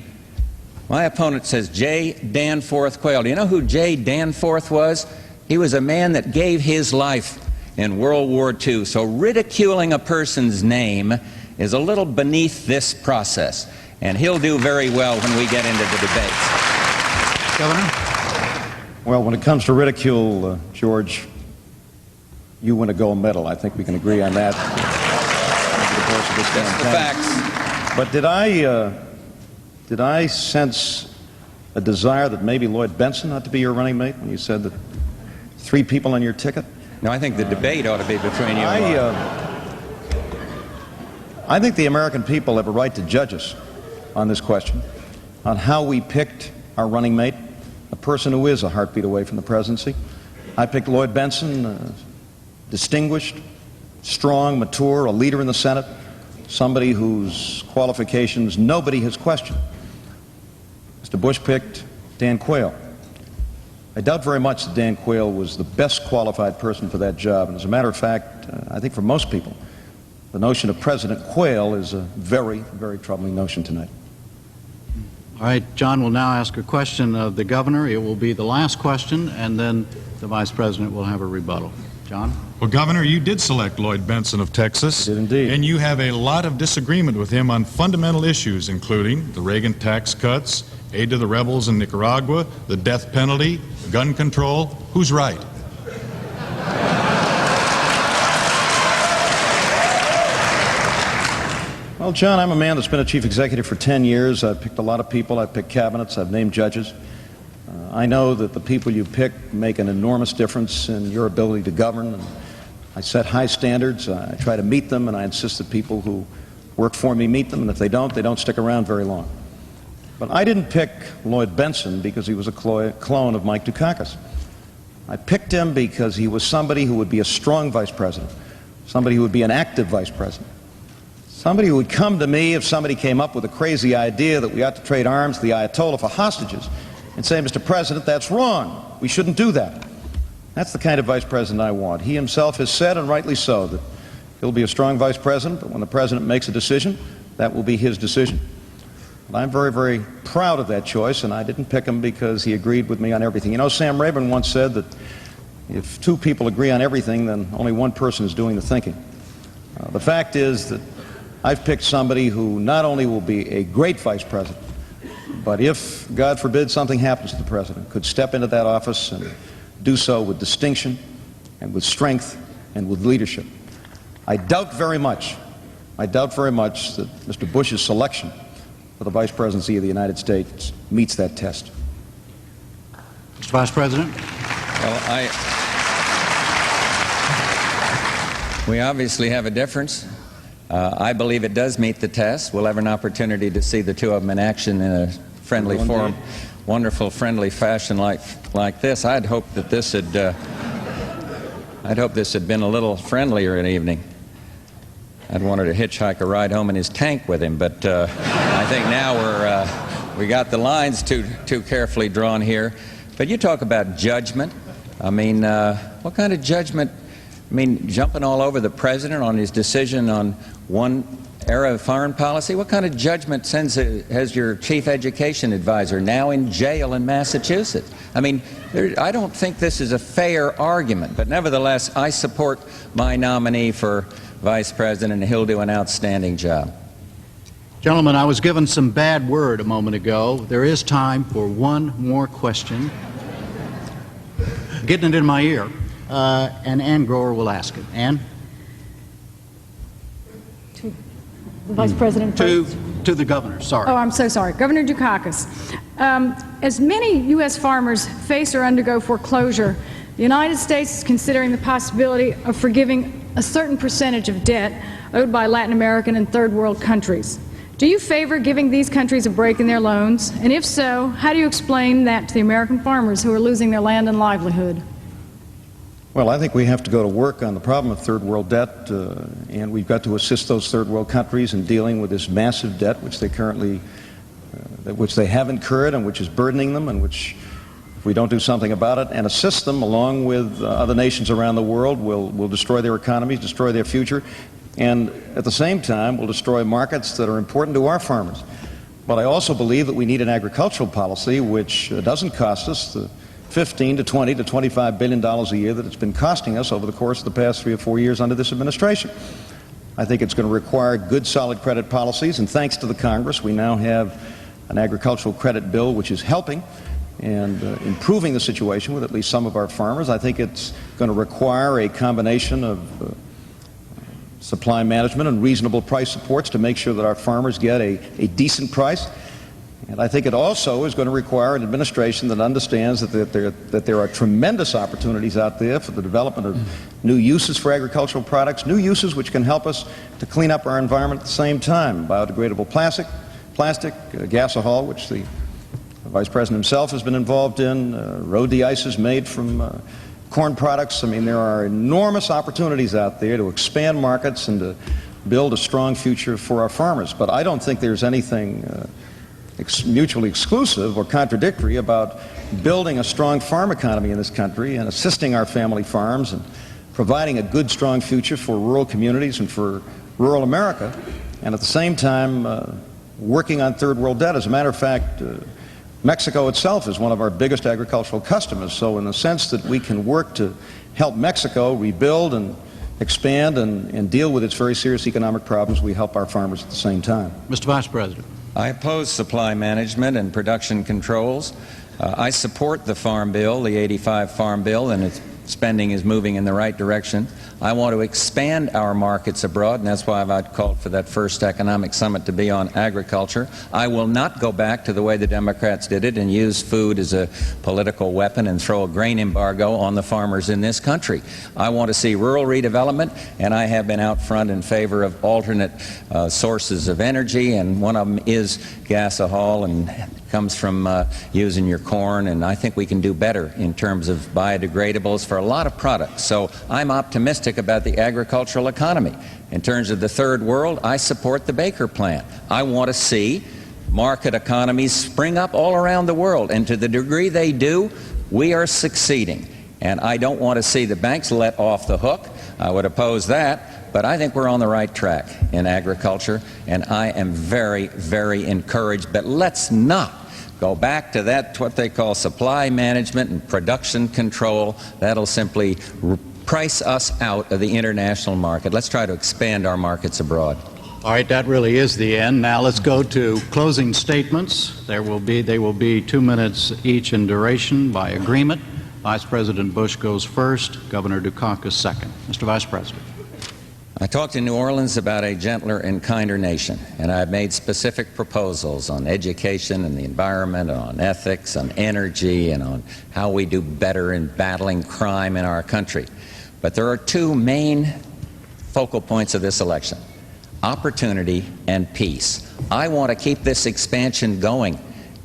My opponent says J. Danforth Quayle. Do you know who J. Danforth was? He was a man that gave his life in World War II. So ridiculing a person's name is a little beneath this process. And he'll do very well when we get into the debates. Governor? Well, when it comes to ridicule, George, you win a gold medal. I think we can agree on that. Over the course of this damn time. But did I sense a desire that maybe Lloyd Benson ought to be your running mate when you said that 3 people on your ticket? No, I think the debate ought to be between you and I think the American people have a right to judge us on this question, on how we picked our running mate, a person who is a heartbeat away from the presidency. I picked Lloyd Benson, distinguished, strong, mature, a leader in the Senate, somebody whose qualifications nobody has questioned. Mr. Bush picked Dan Quayle. I doubt very much that Dan Quayle was the best qualified person for that job. And as a matter of fact, I think for most people, the notion of President Quayle is a very, very troubling notion tonight. All right, John will now ask a question of the governor. It will be the last question, and then the Vice President will have a rebuttal. John? Well, Governor, you did select Lloyd Benson of Texas. I did indeed. And you have a lot of disagreement with him on fundamental issues, including the Reagan tax cuts, aid to the rebels in Nicaragua, the death penalty, gun control. Who's right? Well, John, I'm a man that's been a chief executive for 10 years. I've picked a lot of people. I've picked cabinets. I've named judges. I know that the people you pick make an enormous difference in your ability to govern. And I set high standards. I try to meet them, and I insist that people who work for me meet them. And if they don't stick around very long. But I didn't pick Lloyd Benson because he was a clone of Mike Dukakis. I picked him because he was somebody who would be a strong vice president, somebody who would be an active vice president. Somebody who would come to me if somebody came up with a crazy idea that we ought to trade arms to the Ayatollah for hostages and say, Mr. President, that's wrong. We shouldn't do that. That's the kind of vice president I want. He himself has said, and rightly so, that he'll be a strong vice president, but when the president makes a decision, that will be his decision. And I'm very, very proud of that choice, and I didn't pick him because he agreed with me on everything. You know, Sam Rayburn once said that if 2 people agree on everything, then only 1 person is doing the thinking. The fact is that I've picked somebody who not only will be a great vice president, but if, God forbid, something happens to the president, could step into that office and do so with distinction and with strength and with leadership. I doubt very much that Mr. Bush's selection for the Vice Presidency of the United States meets that test. Mr. Vice President. Well, we obviously have a difference. I believe it does meet the test. We'll have an opportunity to see the two of them in action in a friendly forum, wonderful friendly fashion like this. I'd hoped that this had been a little friendlier an evening. I'd wanted to hitchhike a ride home in his tank with him, but I think now we got the lines too carefully drawn here. But you talk about judgment. I mean, what kind of judgment? I mean, jumping all over the president on his decision on one area of foreign policy? What kind of judgment has your chief education advisor now in jail in Massachusetts? I mean, I don't think this is a fair argument, but nevertheless, I support my nominee for Vice President, and he'll do an outstanding job. Gentlemen, I was given some bad word a moment ago. There is time for one more question. Getting it in my ear, and Ann Grower will ask it. Ann? To the Vice President first? To the governor, sorry. Oh, I'm so sorry. Governor Dukakis, as many U.S. farmers face or undergo foreclosure, the United States is considering the possibility of forgiving a certain percentage of debt owed by Latin American and third world countries. Do you favor giving these countries a break in their loans? And if so, how do you explain that to the American farmers who are losing their land and livelihood? Well, I think we have to go to work on the problem of third world debt, and we've got to assist those third world countries in dealing with this massive debt which they currently, which they have incurred and which is burdening them, and which, if we don't do something about it and assist them along with other nations around the world, will destroy their economies, destroy their future, and at the same time will destroy markets that are important to our farmers. But I also believe that we need an agricultural policy which doesn't cost us the $15 to $20 to $25 billion a year that it's been costing us over the course of the past 3 or 4 years under this administration. I think it's going to require good, solid credit policies, and thanks to the Congress, we now have an agricultural credit bill which is helping and improving the situation with at least some of our farmers. I think it's going to require a combination of supply management and reasonable price supports to make sure that our farmers get a decent price. And I think it also is going to require an administration that understands that there are tremendous opportunities out there for the development of new uses for agricultural products, new uses which can help us to clean up our environment at the same time. Biodegradable plastic, gasohol, which the Vice President himself has been involved in, road de-ices made from corn products. I mean, there are enormous opportunities out there to expand markets and to build a strong future for our farmers. But I don't think there's anything mutually exclusive or contradictory about building a strong farm economy in this country and assisting our family farms and providing a good, strong future for rural communities and for rural America, and at the same time working on third world debt. As a matter of fact, Mexico itself is one of our biggest agricultural customers, so in the sense that we can work to help Mexico rebuild and expand and deal with its very serious economic problems, we help our farmers at the same time. Mr. Vice President. I oppose supply management and production controls. I support the Farm Bill, the 85 Farm Bill, and its spending is moving in the right direction. I want to expand our markets abroad, and that's why I've called for that first economic summit to be on agriculture. I will not go back to the way the Democrats did it and use food as a political weapon and throw a grain embargo on the farmers in this country. I want to see rural redevelopment, and I have been out front in favor of alternate sources of energy, and one of them is gasohol, and comes from using your corn, and I think we can do better in terms of biodegradables for a lot of products. So I'm optimistic about the agricultural economy. In terms of the third world, I support the Baker Plan. I want to see market economies spring up all around the world, and to the degree they do, we are succeeding. And I don't want to see the banks let off the hook. I would oppose that. But I think we're on the right track in agriculture, and I am very, very encouraged. But let's not go back to that, what they call supply management and production control. That'll simply price us out of the international market. Let's try to expand our markets abroad. All right, that really is the end. Now let's go to closing statements. They will be 2 minutes each in duration by agreement. Vice President Bush goes first, Governor Dukakis second. Mr. Vice President. I talked in New Orleans about a gentler and kinder nation, and I've made specific proposals on education and the environment, and on ethics, on energy, and on how we do better in battling crime in our country. But there are two main focal points of this election: opportunity and peace. I want to keep this expansion going.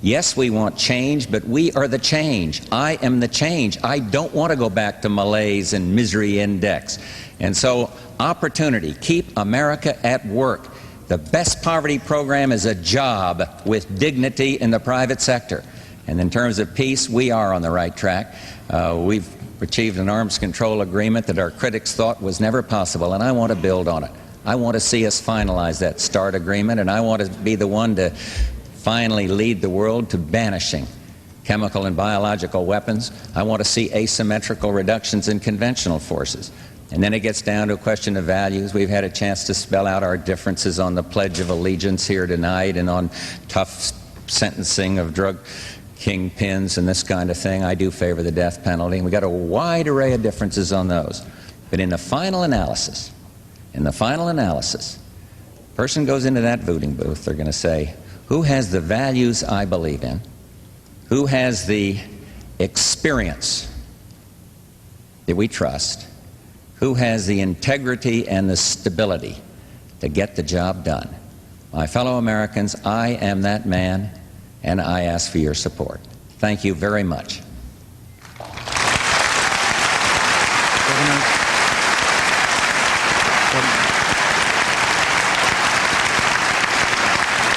Yes, we want change, but we are the change. I am the change. I don't want to go back to malaise and misery index. And so, opportunity, keep America at work. The best poverty program is a job with dignity in the private sector. And in terms of peace, we are on the right track. We've achieved an arms control agreement that our critics thought was never possible, and I want to build on it. I want to see us finalize that START agreement, and I want to be the one to finally lead the world to banishing chemical and biological weapons. I want to see asymmetrical reductions in conventional forces. And then it gets down to a question of values. We've had a chance to spell out our differences on the Pledge of Allegiance here tonight and on tough sentencing of drug kingpins and this kind of thing. I do favor the death penalty, and we've got a wide array of differences on those. But in the final analysis, person goes into that voting booth, they're going to say, who has the values I believe in? Who has the experience that we trust? Who has the integrity and the stability to get the job done? My fellow Americans, I am that man, and I ask for your support. Thank you very much.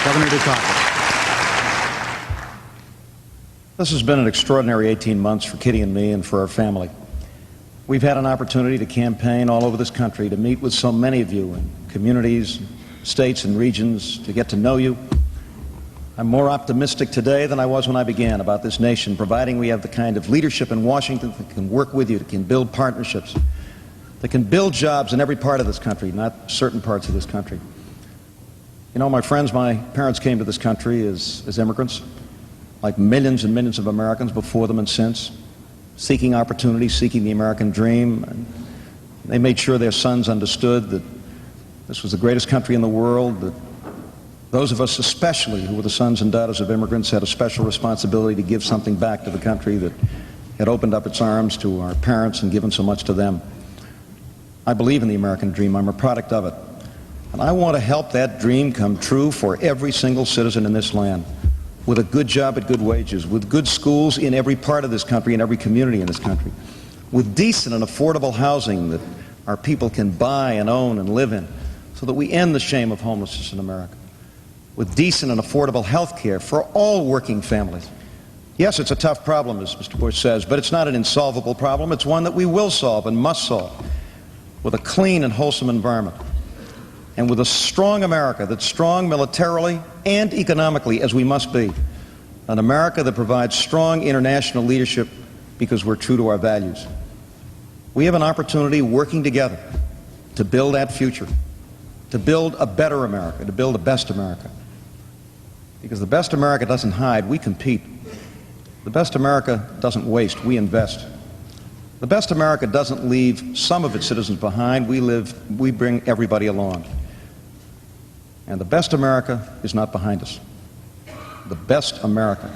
Governor Dukakis. This has been an extraordinary 18 months for Kitty and me and for our family. We've had an opportunity to campaign all over this country, to meet with so many of you in communities, states, and regions, to get to know you. I'm more optimistic today than I was when I began about this nation, providing we have the kind of leadership in Washington that can work with you, that can build partnerships, that can build jobs in every part of this country, not certain parts of this country. You know, my friends, my parents came to this country as immigrants, like millions and millions of Americans before them and since, seeking opportunity, seeking the American dream. And they made sure their sons understood that this was the greatest country in the world, that those of us especially who were the sons and daughters of immigrants had a special responsibility to give something back to the country that had opened up its arms to our parents and given so much to them. I believe in the American dream. I'm a product of it. And I want to help that dream come true for every single citizen in this land, with a good job at good wages, with good schools in every part of this country and every community in this country, with decent and affordable housing that our people can buy and own and live in, so that we end the shame of homelessness in America, with decent and affordable health care for all working families. Yes, it's a tough problem, as Mr. Bush says, but it's not an insolvable problem. It's one that we will solve and must solve, with a clean and wholesome environment, and with a strong America that's strong militarily and economically, as we must be. An America that provides strong international leadership because we're true to our values. We have an opportunity working together to build that future, to build a better America, to build the best America. Because the best America doesn't hide, we compete. The best America doesn't waste, we invest. The best America doesn't leave some of its citizens behind, we bring everybody along. And the best America is not behind us. The best America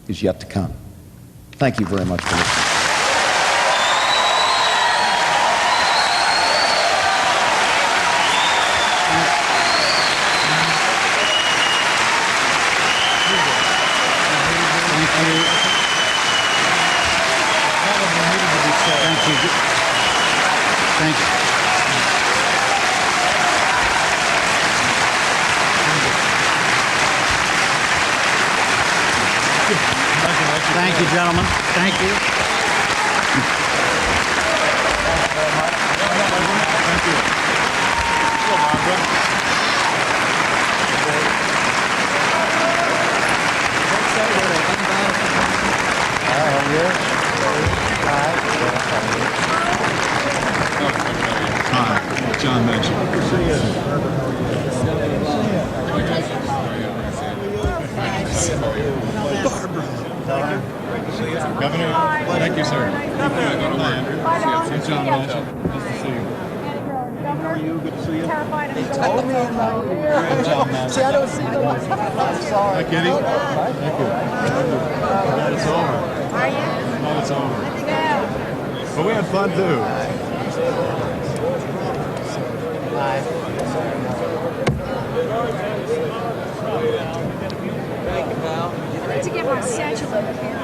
is yet to come. Thank you very much for listening. Thank you. Thank you, gentlemen. Thank you. Thank you. Hi, John mentioned. Governor, thank you, sir. Thank you, Andrew. John Mention. Nice to see you. are you? Good to see you. Terrified of going told me about you. Great job, man. See, I don't see the light. I'm sorry. Hi, Kitty. Thank you. Glad it's over. Are you? Glad it's over. Yeah. But we had fun, too. Thank you, pal. I need to get my satchel over here.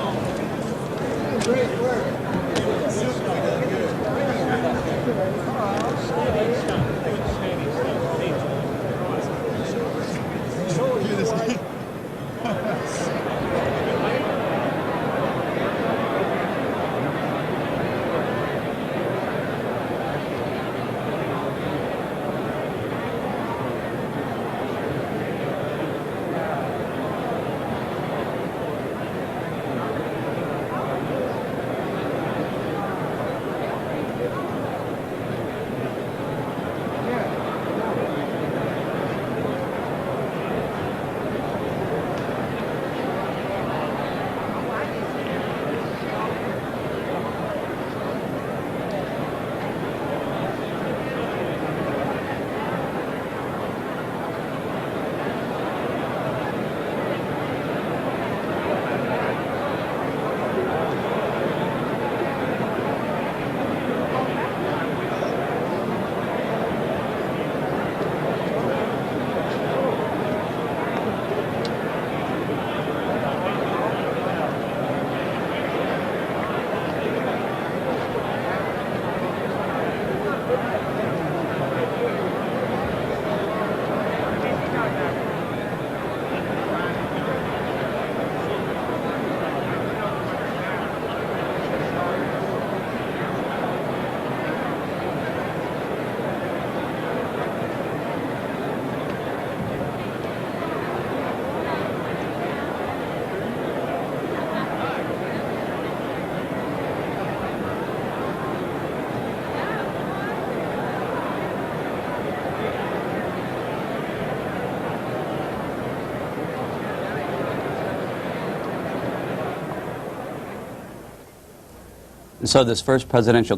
So this first presidential